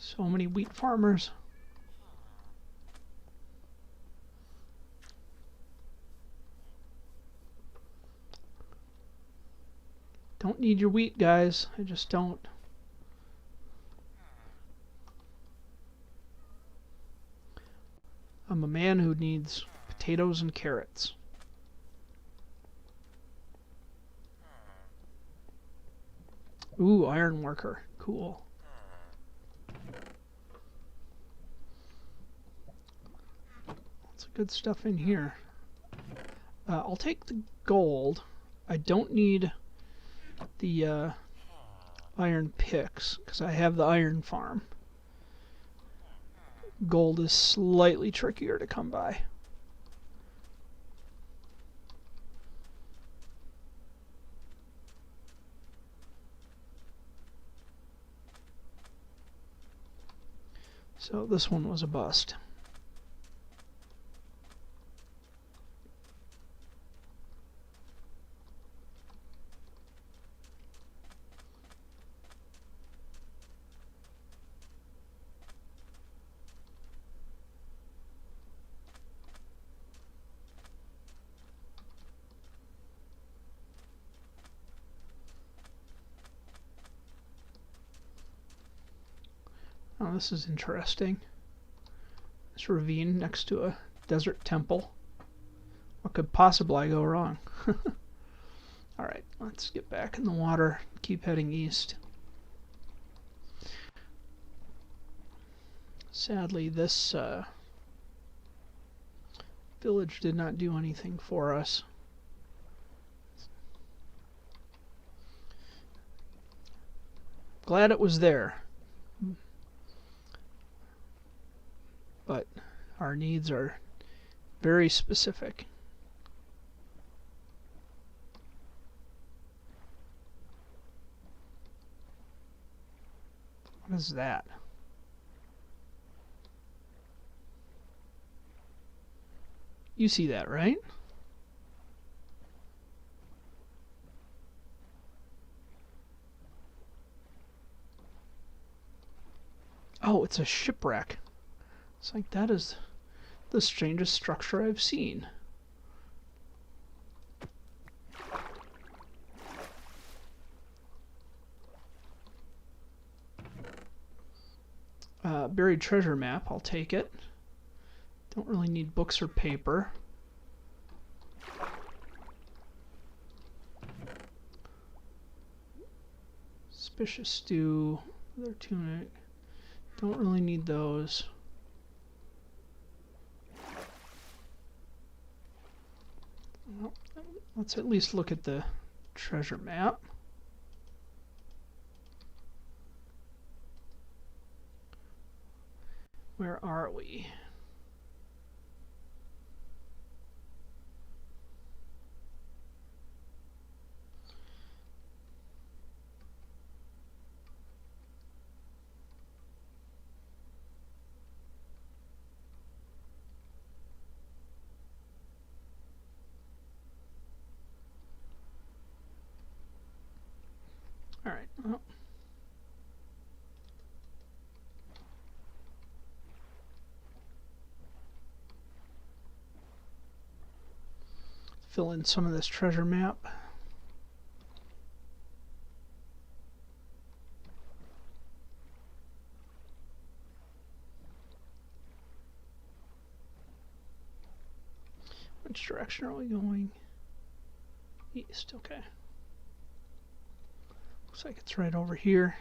So many wheat farmers. Don't need your wheat, guys. I just don't. I'm a man who needs potatoes and carrots. Ooh, iron worker. Cool. Lots of good stuff in here. I'll take the gold. I don't need the iron picks because I have the iron farm. Gold is slightly trickier to come by. So this one was a bust. Oh, this is interesting. This ravine next to a desert temple. What could possibly go wrong? Alright, let's get back in the water. Keep heading east. Sadly, this village did not do anything for us. Glad it was there. But our needs are very specific. What is that? You see that, right? Oh, it's a shipwreck. It's like, that is the strangest structure I've seen. Buried treasure map, I'll take it. Don't really need books or paper. Suspicious stew, leather tunic. Don't really need those. Well, let's at least look at the treasure map. Where are we? All right. Well, fill in some of this treasure map. Which direction are we going? East, okay. Looks like it's right over here.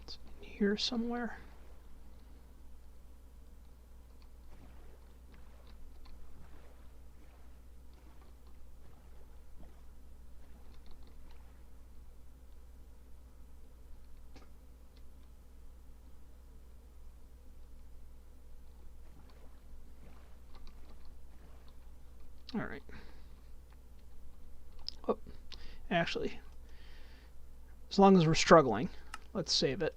It's in here somewhere. All right. Actually, as long as we're struggling, let's save it.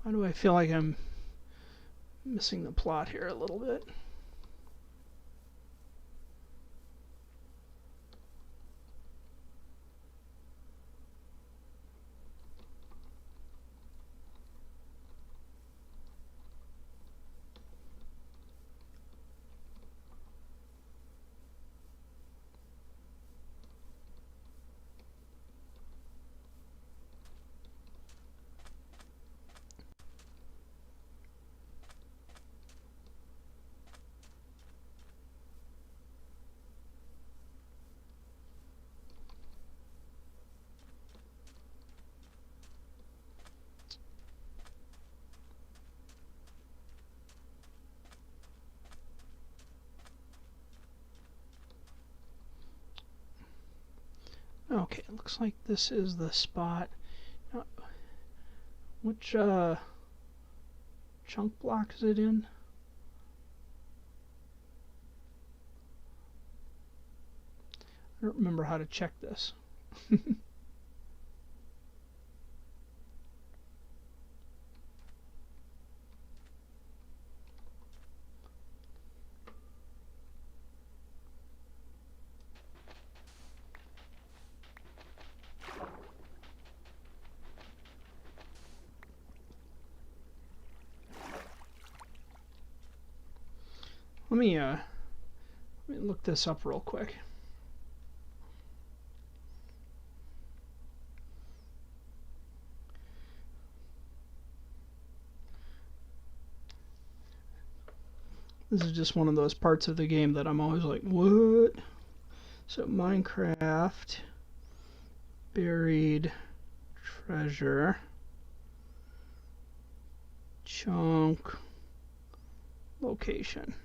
Why do I feel like I'm missing the plot here a little bit? Okay, it looks like this is the spot. Which chunk block is it in? I don't remember how to check this. Let me look this up real quick. This is just one of those parts of the game that I'm always like, what? So Minecraft, buried treasure, chunk, location.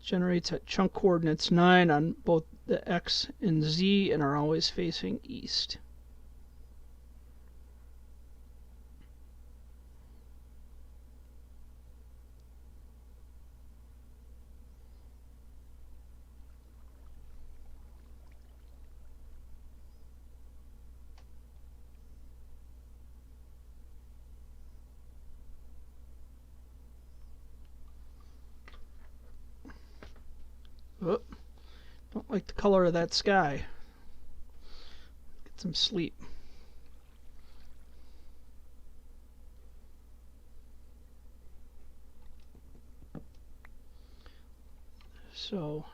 Generates at chunk coordinates 9 on both the X and Z and are always facing east. Oh, don't like the color of that sky. Get some sleep. So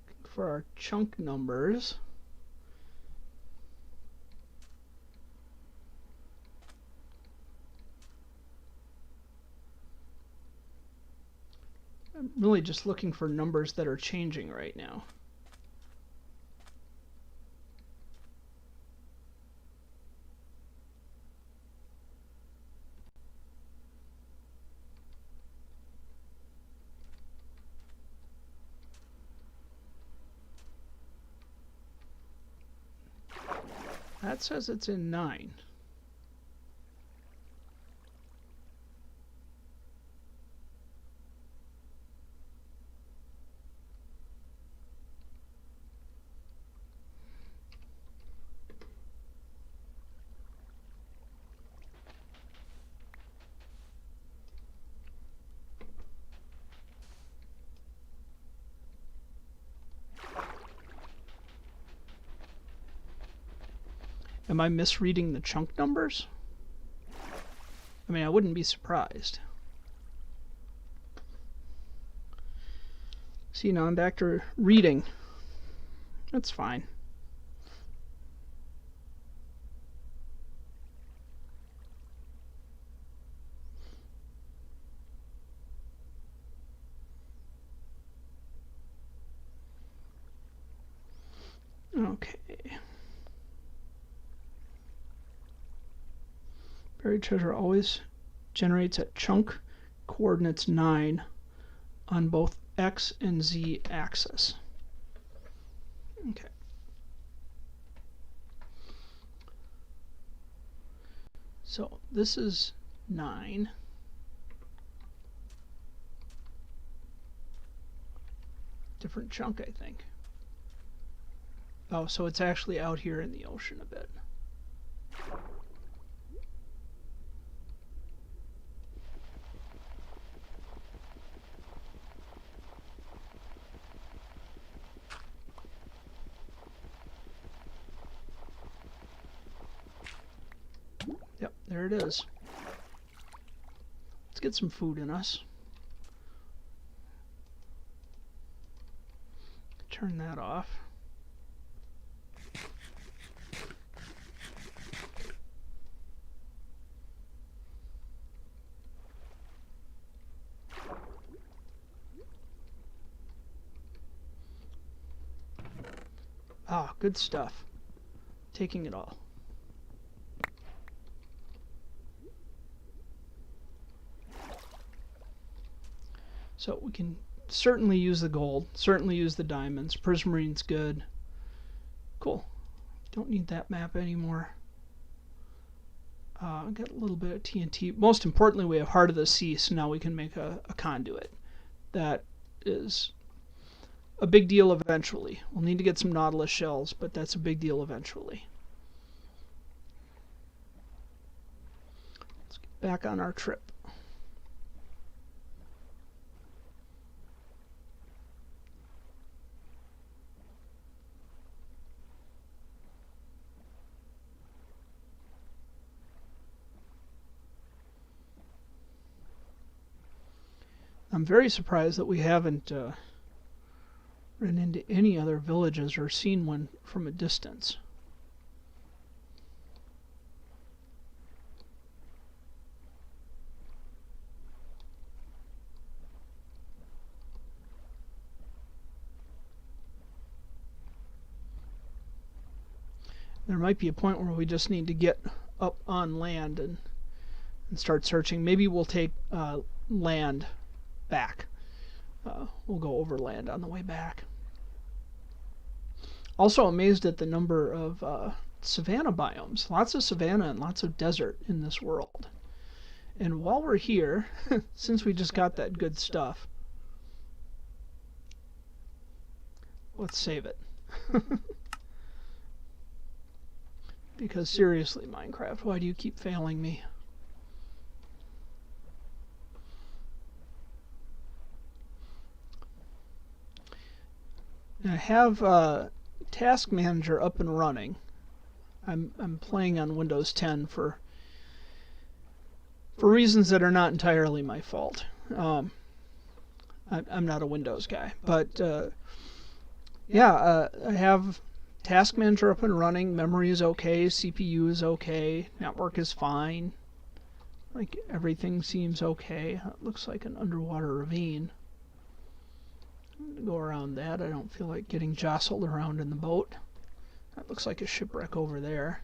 looking for our chunk numbers. I'm really just looking for numbers that are changing right now. That says it's in 9. Am I misreading the chunk numbers? I mean, I wouldn't be surprised. See, now I'm back to reading. That's fine. Buried treasure always generates at chunk coordinates 9 on both X and Z axis. Okay. So this is 9. Different chunk, I think. Oh, so it's actually out here in the ocean a bit. Yep, there it is. Let's get some food in us. Turn that off. Ah, good stuff. Taking it all. So we can certainly use the gold, certainly use the diamonds. Prismarine's good. Cool. Don't need that map anymore. Got a little bit of TNT. Most importantly, we have Heart of the Sea, so now we can make a conduit. That is a big deal eventually. We'll need to get some Nautilus shells, but that's a big deal eventually. Let's get back on our trip. I'm very surprised that we haven't run into any other villages or seen one from a distance. There might be a point where we just need to get up on land and start searching. Maybe we'll take land back. We'll go overland on the way back. Also amazed at the number of savanna biomes. Lots of savanna and lots of desert in this world. And while we're here, since we just got that good stuff, let's save it. Because seriously, Minecraft, why do you keep failing me? I have Task Manager up and running. I'm playing on Windows 10 for reasons that are not entirely my fault. I'm not a Windows guy, but yeah, I have Task Manager up and running. Memory is okay. CPU is okay. Network is fine. Like everything seems okay. It looks like an underwater ravine. I'm gonna go around that. I don't feel like getting jostled around in the boat. That looks like a shipwreck over there.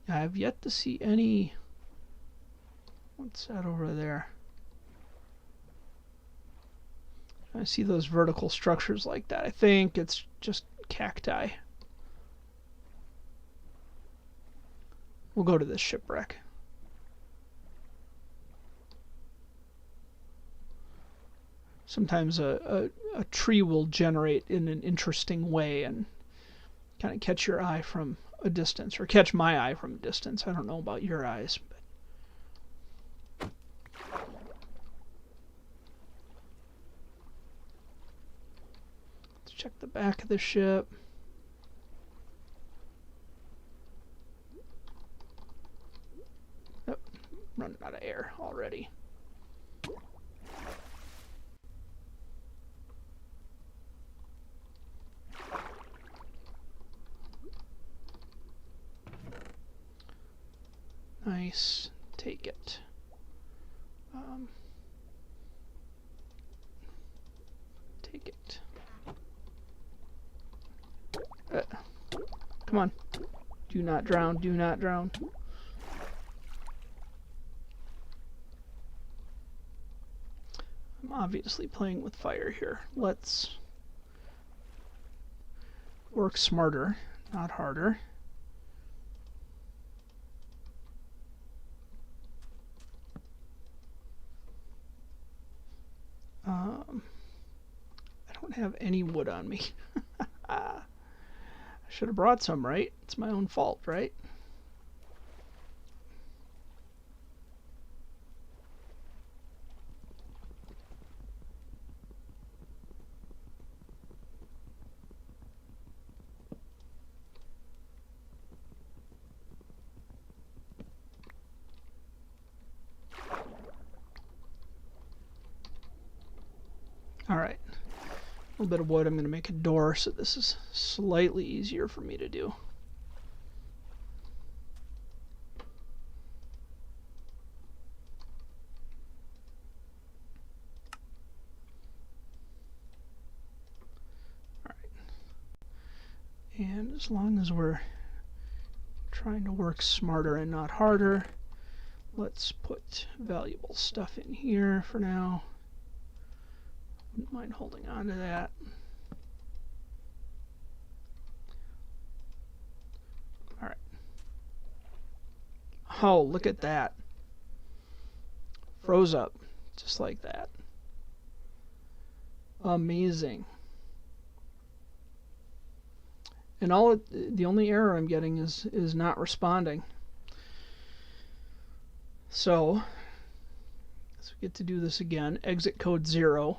I have yet to see any... What's that over there? I see those vertical structures like that. I think it's just cacti. We'll go to this shipwreck. Sometimes a tree will generate in an interesting way and kind of catch your eye from a distance, or catch my eye from a distance. I don't know about your eyes, but let's check the back of the ship. Oh, running out of air already. Nice. Take it. Take it. Come on. Do not drown, do not drown. I'm obviously playing with fire here. Let's work smarter, not harder. I don't have any wood on me. I should have brought some, right? It's my own fault, right? Alright, a little bit of wood. I'm going to make a door, so this is slightly easier for me to do. Alright, and as long as we're trying to work smarter and not harder, let's put valuable stuff in here for now. Wouldn't mind holding on to that. Alright. Oh, look at that. Froze up. Just like that. Amazing. And the only error I'm getting is not responding. So, let's get to do this again. Exit code 0.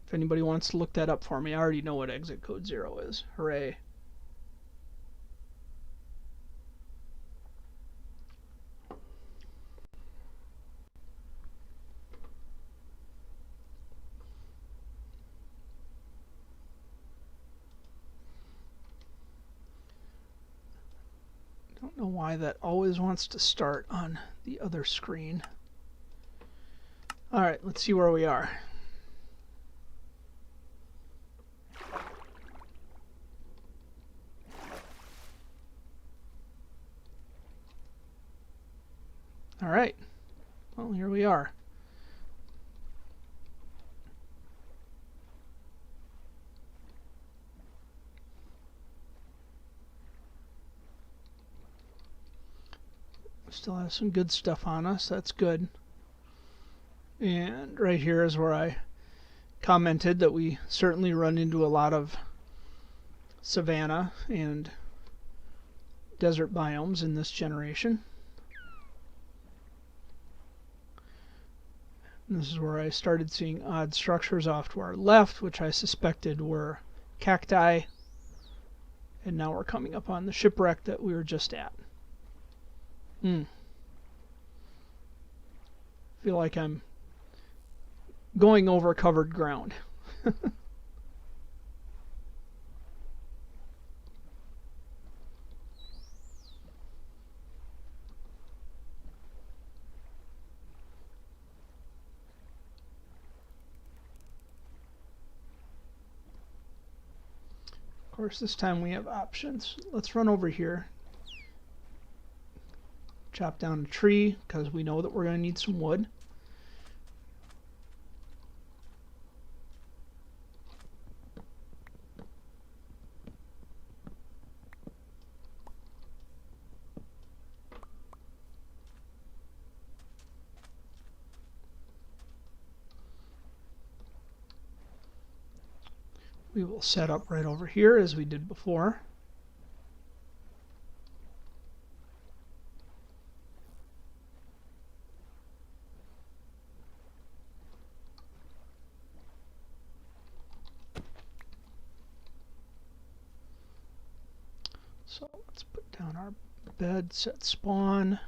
If anybody wants to look that up for me, I already know what exit code 0 is. Hooray. Don't know why that always wants to start on the other screen. Alright, let's see where we are. Alright, well, here we are. Still have some good stuff on us, that's good. And right here is where I commented that we certainly run into a lot of savanna and desert biomes in this generation. And this is where I started seeing odd structures off to our left, which I suspected were cacti. And now we're coming up on the shipwreck that we were just at. Feel like I'm going over covered ground. Of course, this time we have options. Let's run over here. Chop down a tree, because we know that we're going to need some wood. We will set up right over here as we did before. So let's put down our bed, set spawn,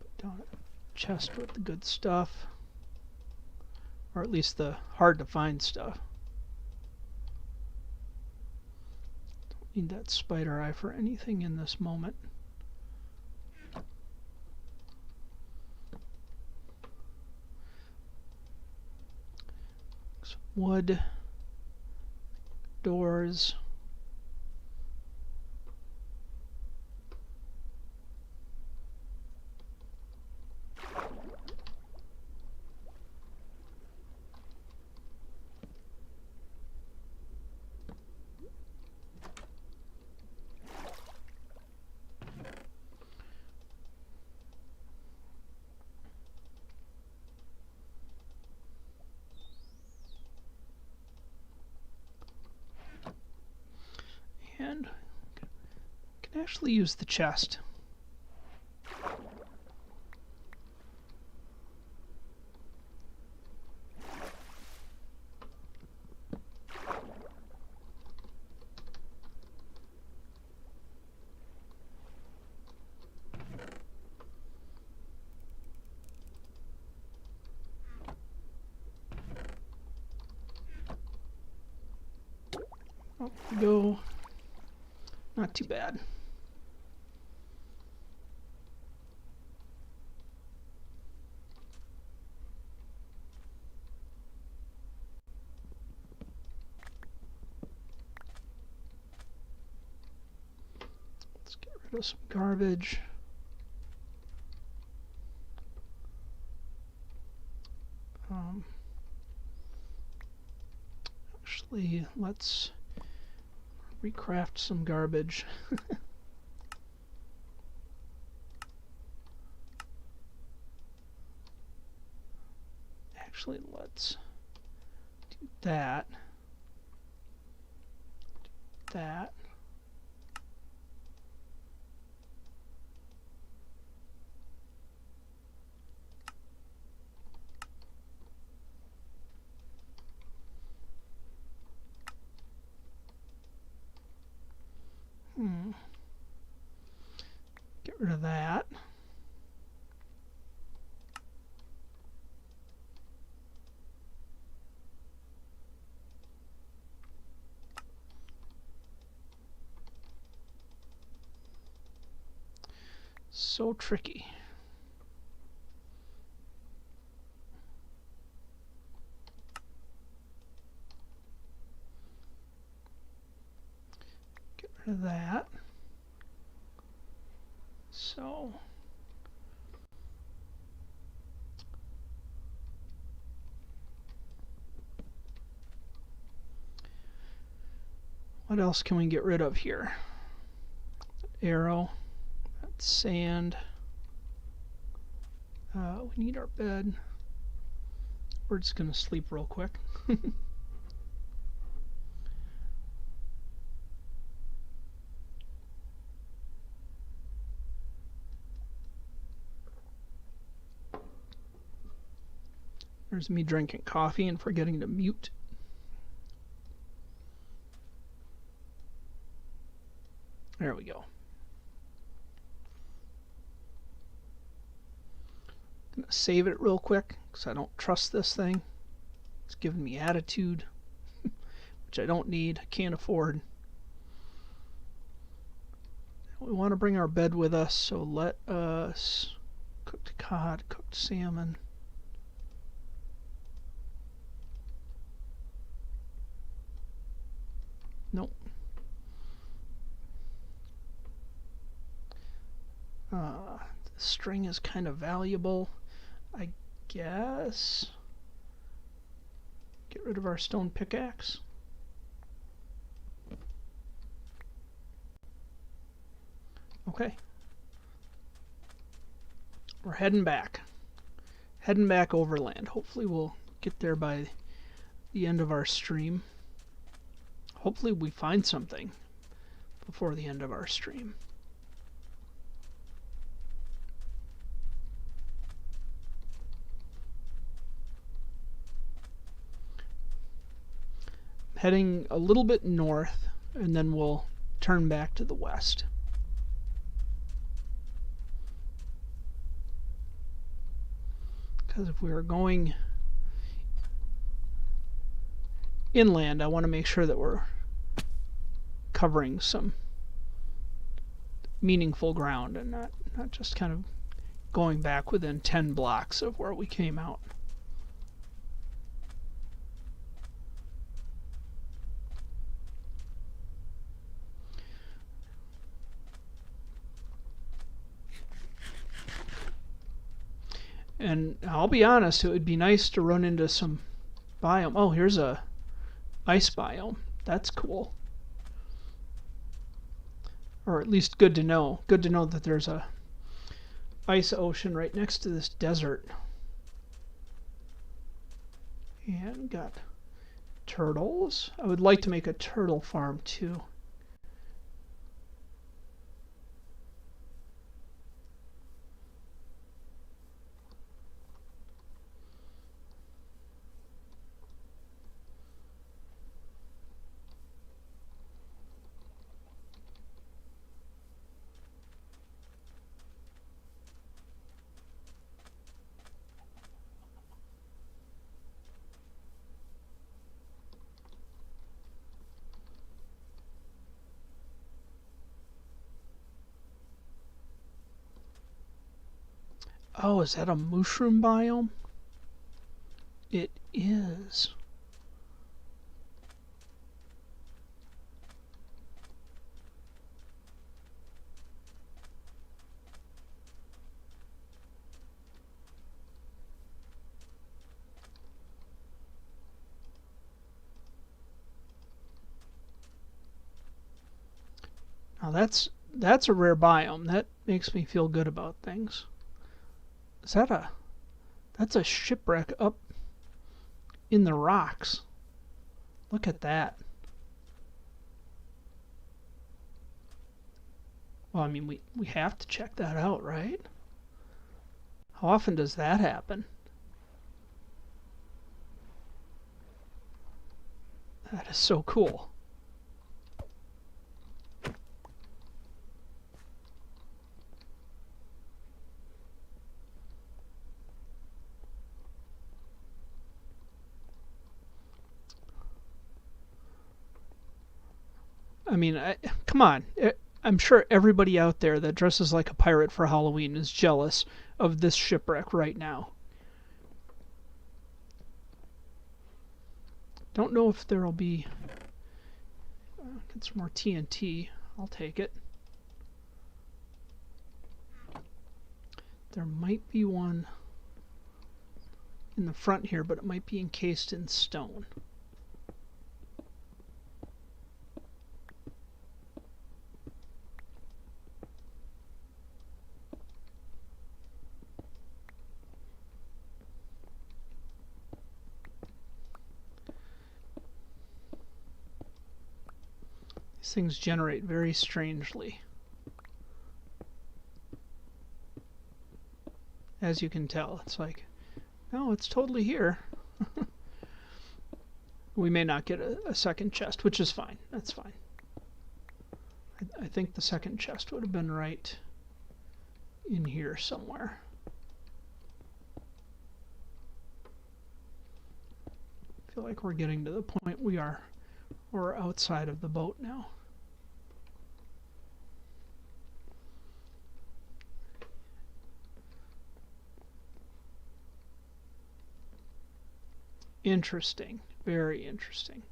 put down a chest with the good stuff, or at least the hard to find stuff. Don't need that spider eye for anything in this moment. Some wood. doors. And can actually use the chest. Up we go. Not too bad. Let's get rid of some garbage. Actually, let's recraft some garbage. Actually, let's do that. Do that. Get rid of that. So tricky. Get rid of that. So what else can we get rid of here? Arrow, that's sand. We need our bed. We're just gonna sleep real quick. There's me drinking coffee and forgetting to mute. There we go. I'm gonna save it real quick because I don't trust this thing. It's giving me attitude, which I don't need, I can't afford. We want to bring our bed with us, so let us cooked cod, cooked salmon. Nope. The string is kind of valuable, I guess. Get rid of our stone pickaxe. Okay. We're heading back. Heading back overland. Hopefully we'll get there by the end of our stream. Hopefully we find something before the end of our stream. Heading a little bit north, and then we'll turn back to the west. Because if we are going inland, I want to make sure that we're covering some meaningful ground and not just kind of going back within 10 blocks of where we came out. And I'll be honest, it would be nice to run into some biome. Oh, here's a ice biome. That's cool. Or at least good to know. Good to know that there's a ice ocean right next to this desert. And got turtles. I would like to make a turtle farm too. Oh, is that a mushroom biome? It is. Now that's a rare biome. That makes me feel good about things. Is that a that's a shipwreck up in the rocks. Look at that. Well, I mean, we have to check that out, right? How often does that happen? That is so cool. I mean, come on. I'm sure everybody out there that dresses like a pirate for Halloween is jealous of this shipwreck right now. Don't know if there'll be... get some more TNT. I'll take it. There might be one in the front here, but it might be encased in stone. These things generate very strangely. As you can tell, it's like, no, it's totally here. We may not get a second chest, which is fine. That's fine. I think the second chest would have been right in here somewhere. I feel like we're getting to the point we're outside of the boat now. Interesting. Very interesting.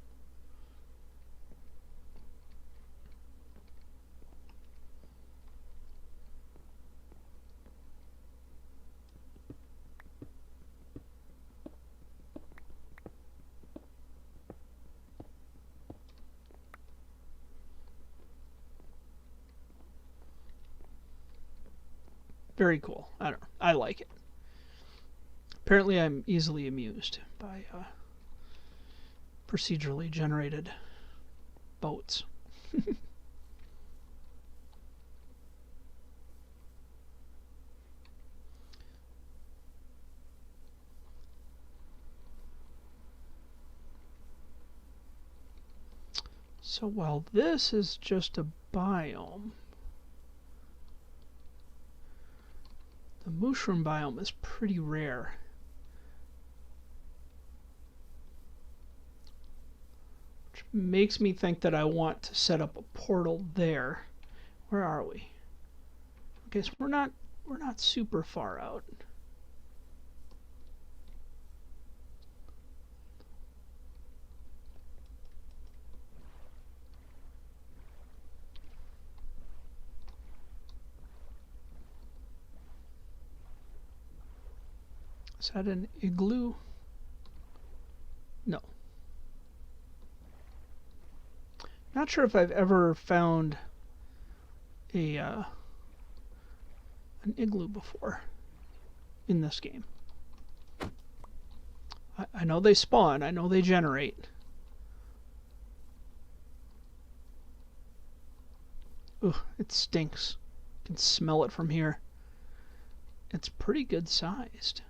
Very cool. I don't know. I like it. Apparently I'm easily amused by procedurally generated boats. So while this is just a biome, the mushroom biome is pretty rare. Which makes me think that I want to set up a portal there. Where are we? Okay, so we're not super far out. Is that an igloo? No. Not sure if I've ever found a an igloo before in this game. I know they spawn. I know they generate. Ugh, it stinks. You can smell it from here. It's pretty good sized.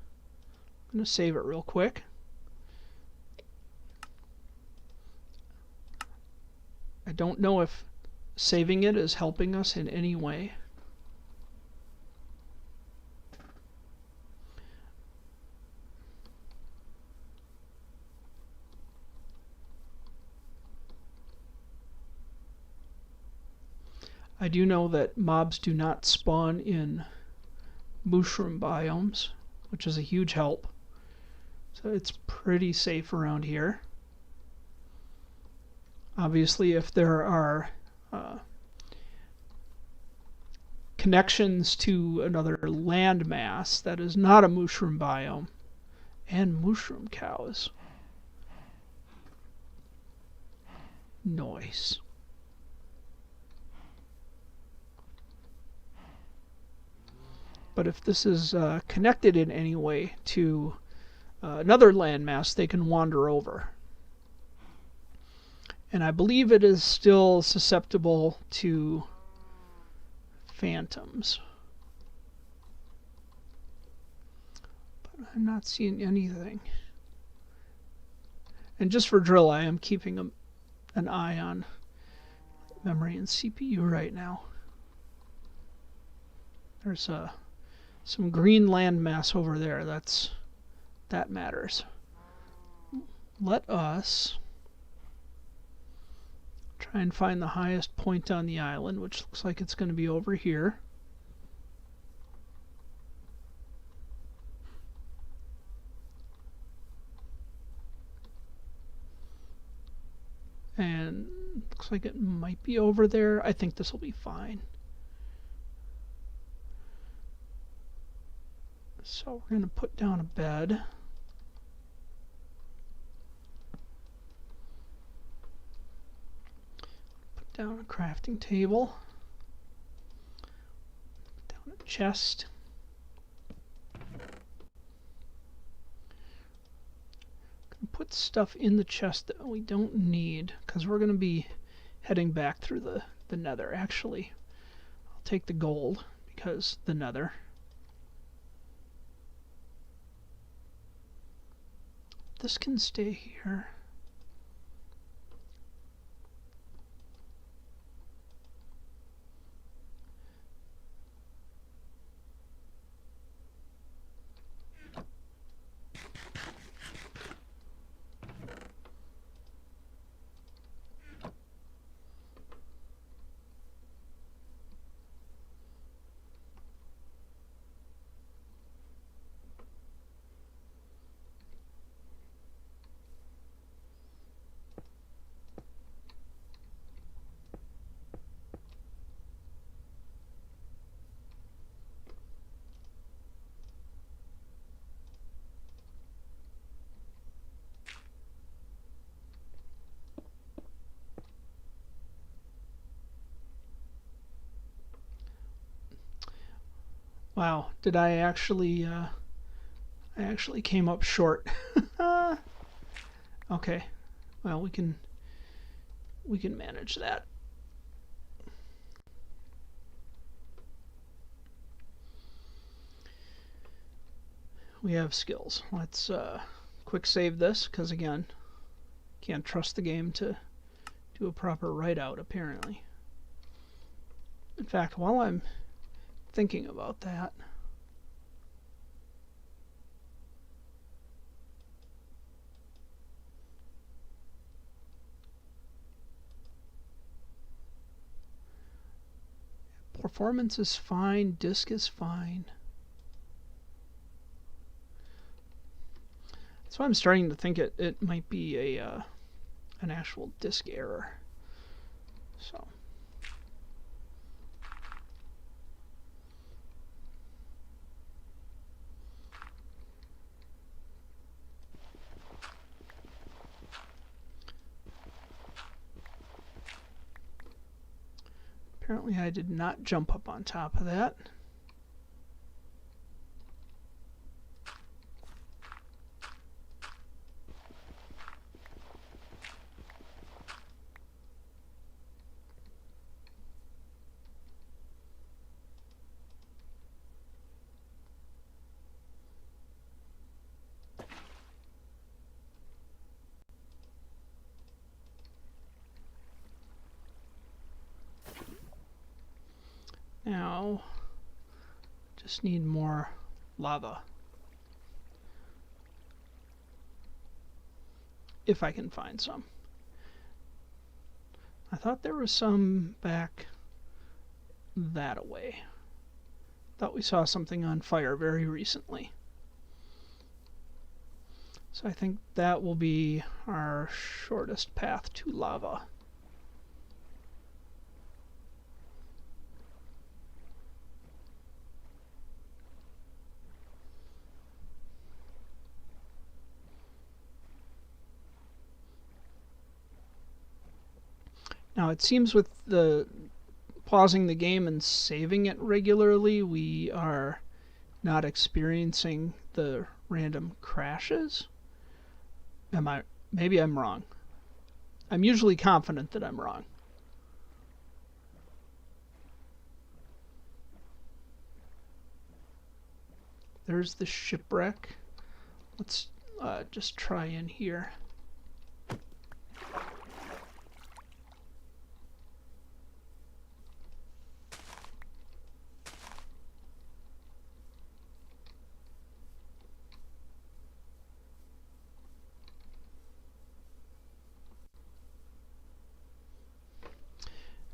I'm going to save it real quick. I don't know if saving it is helping us in any way. I do know that mobs do not spawn in mushroom biomes, which is a huge help. So it's pretty safe around here. Obviously, if there are connections to another landmass that is not a mushroom biome, and mushroom cows. Nice. But if this is connected in any way to another landmass, they can wander over. And I believe it is still susceptible to phantoms. But I'm not seeing anything. And just for drill, I am keeping an eye on memory and CPU right now. There's some green landmass over there. That matters. Let us try and find the highest point on the island, which looks like it's going to be over here. And looks like it might be over there. I think this will be fine. So we're going to put down a bed. Put down a crafting table. Put down a chest. Put stuff in the chest that we don't need, because we're going to be heading back through the nether. Actually, I'll take the gold, because the nether. This can stay here. Wow, did I actually came up short. Okay. Well, we can manage that. We have skills. Let's quick save this, because again, can't trust the game to do a proper write-out apparently. In fact, while I'm thinking about that, performance is fine, disk is fine. So I'm starting to think it might be an actual disk error. So Apparently I did not jump up on top of that. Now, just need more lava. If I can find some. I thought there was some back that away. Thought we saw something on fire very recently. So I think that will be our shortest path to lava. Now it seems with the pausing the game and saving it regularly, we are not experiencing the random crashes. Maybe I'm wrong. I'm usually confident that I'm wrong. There's the shipwreck. Let's just try in here.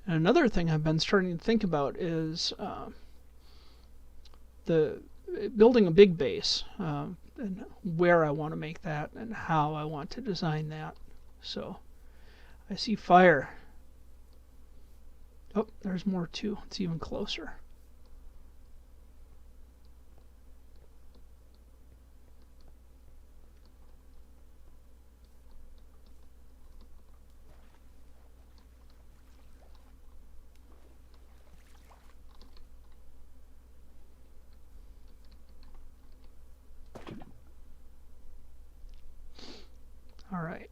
And another thing I've been starting to think about is the building a big base, and where I want to make that and how I want to design that. So I see fire. Oh, there's more too. It's even closer. All right.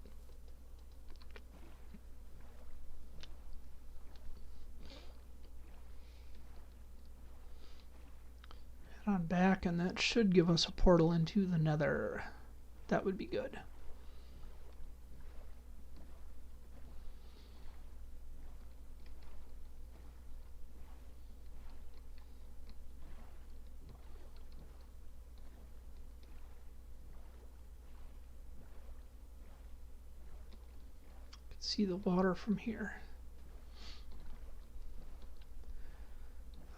Head on back, and that should give us a portal into the Nether. That would be good. See the water from here.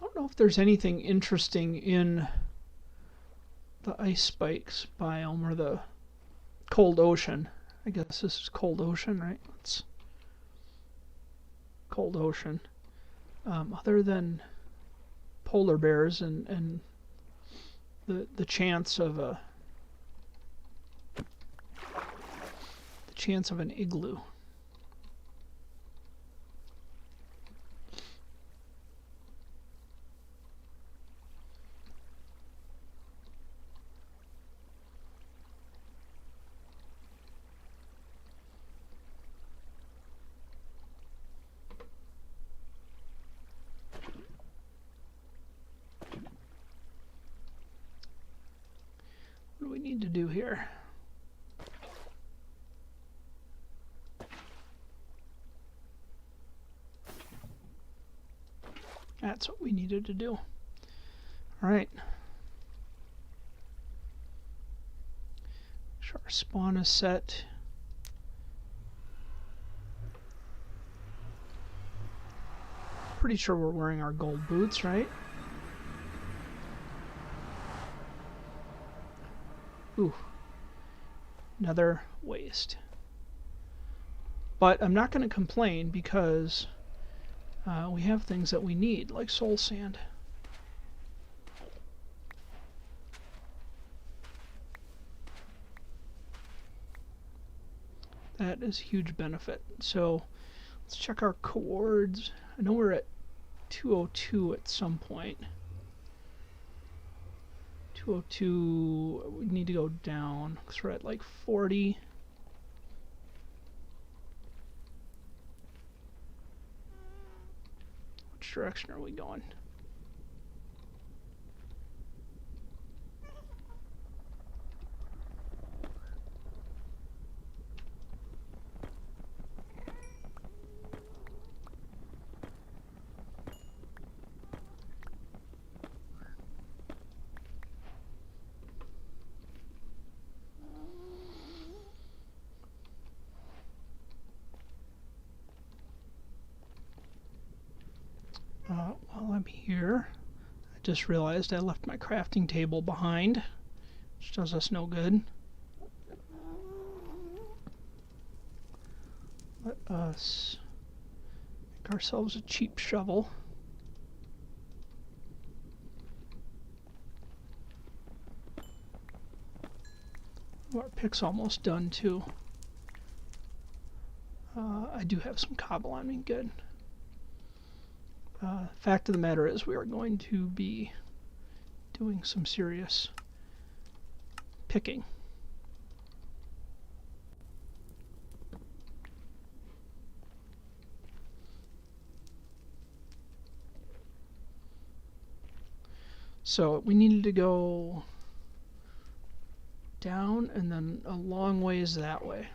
I don't know if there's anything interesting in the ice spikes biome or the cold ocean. I guess this is cold ocean, right? It's cold ocean. Other than polar bears and the chance of an igloo. What do we need to do here? That's what we needed to do. All right. Sure, our spawn is set. Pretty sure we're wearing our gold boots, right? Ooh. Another waste. But I'm not going to complain because we have things that we need, like soul sand. That is a huge benefit. So let's check our coords. I know we're at 202 at some point. 202, we need to go down because we're at like 40. Which direction are we going? While I'm here, I just realized I left my crafting table behind, which does us no good. Let us make ourselves a cheap shovel. Our pick's almost done too. I do have some cobble on me, good. Fact of the matter is we are going to be doing some serious picking. So we needed to go down and then a long ways that way.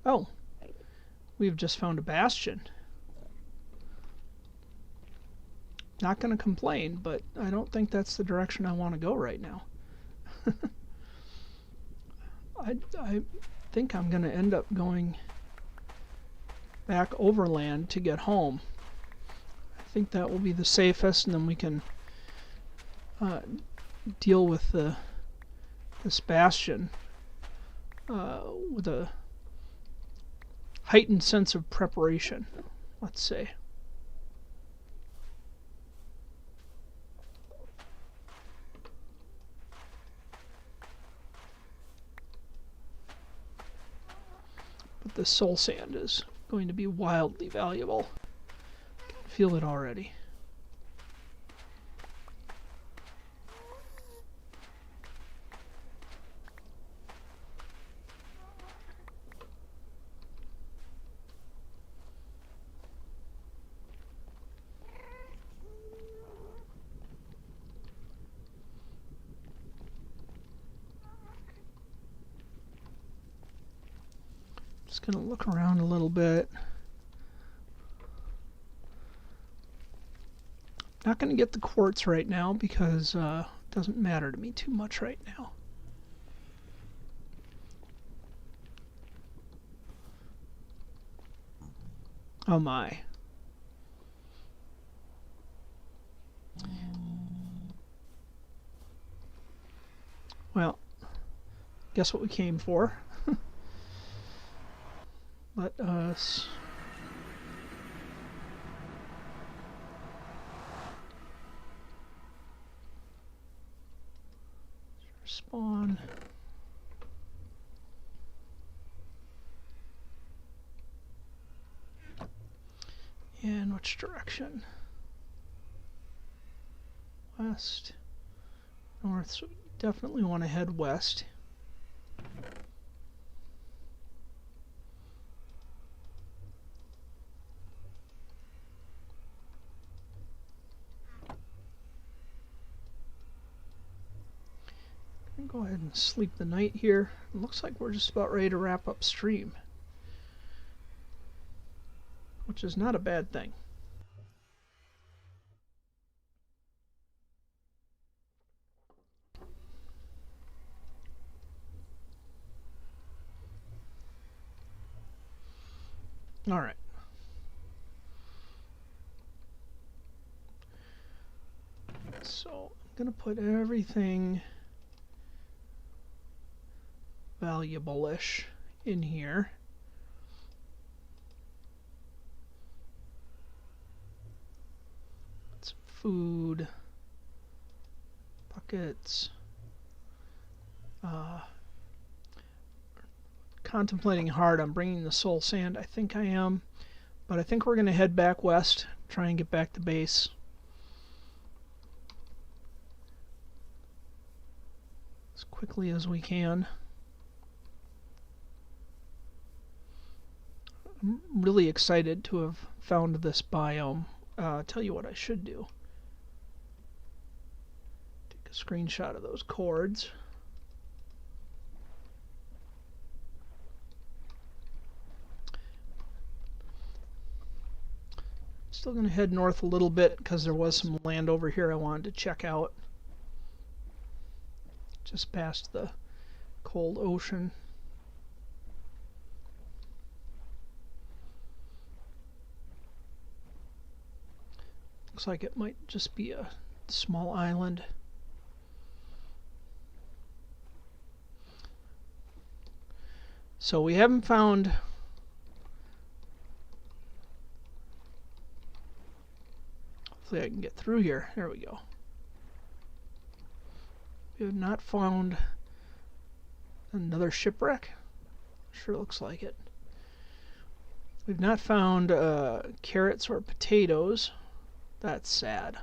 Oh, we've just found a bastion. Not going to complain, but I don't think that's the direction I want to go right now. I think I'm going to end up going back overland to get home. I think that will be the safest, and then we can deal with this bastion with a heightened sense of preparation, let's say. But the soul sand is going to be wildly valuable. I can feel it already. Just going to look around a little bit. Not going to get the quartz right now because it doesn't matter to me too much right now. Oh my. Well, guess what we came for. Let us spawn. In which direction? West, north, so we definitely want to head west. Go ahead and sleep the night here. It looks like we're just about ready to wrap up stream, which is not a bad thing. All right. So I'm going to put everything valuable-ish in here. food, buckets. Contemplating hard on bringing the soul sand. I think I am, but I think we're going to head back west, try and get back to base. As quickly as we can. I'm really excited to have found this biome. Tell you what I should do. Take a screenshot of those cords. Still going to head north a little bit because there was some land over here I wanted to check out. Just past the cold ocean. Looks like it might just be a small island. So we haven't found hopefully I can get through here. There we go. We have not found another shipwreck. Sure looks like it. We've not found carrots or potatoes. That's sad.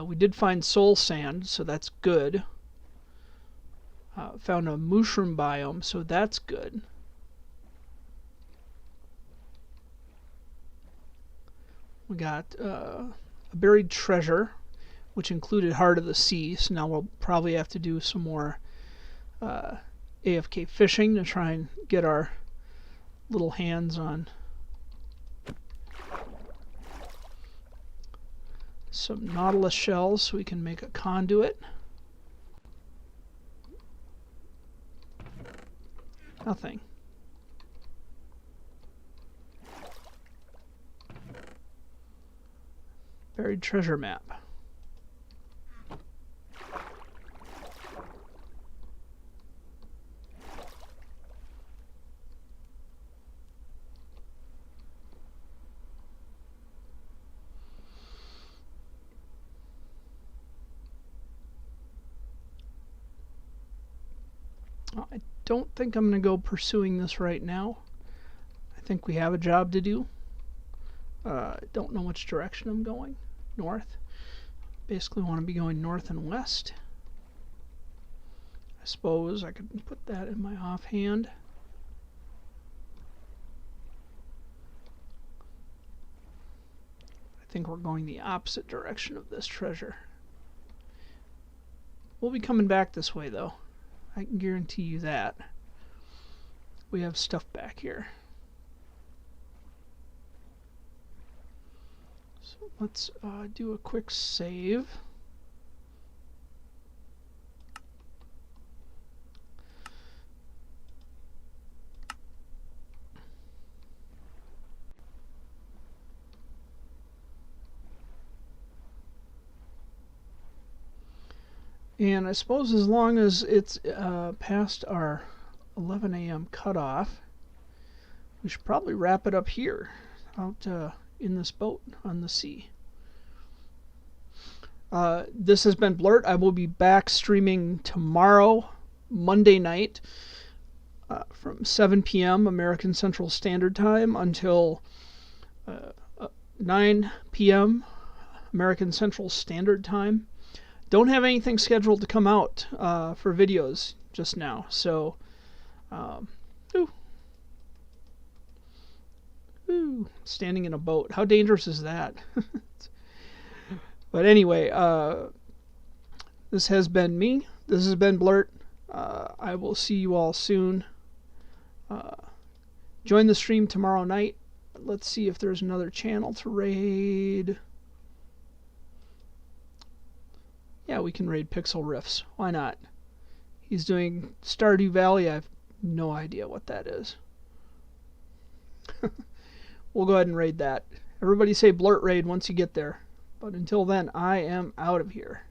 We did find soul sand, so that's good. Found a mushroom biome, so that's good. We got a buried treasure, which included Heart of the Sea, so now we'll probably have to do some more AFK fishing to try and get our little hands on some nautilus shells so we can make a conduit. Nothing. Buried treasure map. I don't think I'm going to go pursuing this right now. I think we have a job to do. I don't know which direction I'm going. North. Basically want to be going north and west. I suppose I could put that in my offhand. I think we're going the opposite direction of this treasure. We'll be coming back this way though. I can guarantee you that. We have stuff back here. So let's do a quick save. And I suppose as long as it's past our 11 a.m. cutoff, we should probably wrap it up here, out in this boat on the sea. This has been Bluurrt. I will be back streaming tomorrow, Monday night, from 7 p.m. American Central Standard Time until 9 p.m. American Central Standard Time. Don't have anything scheduled to come out for videos just now, so standing in a boat. How dangerous is that? But anyway, this has been me. This has been Bluurrt. I will see you all soon. Join the stream tomorrow night. Let's see if there's another channel to raid. Yeah, we can raid Pixel Riffs. Why not? He's doing Stardew Valley. I have no idea what that is. We'll go ahead and raid that. Everybody say Bluurrt raid once you get there. But until then, I am out of here.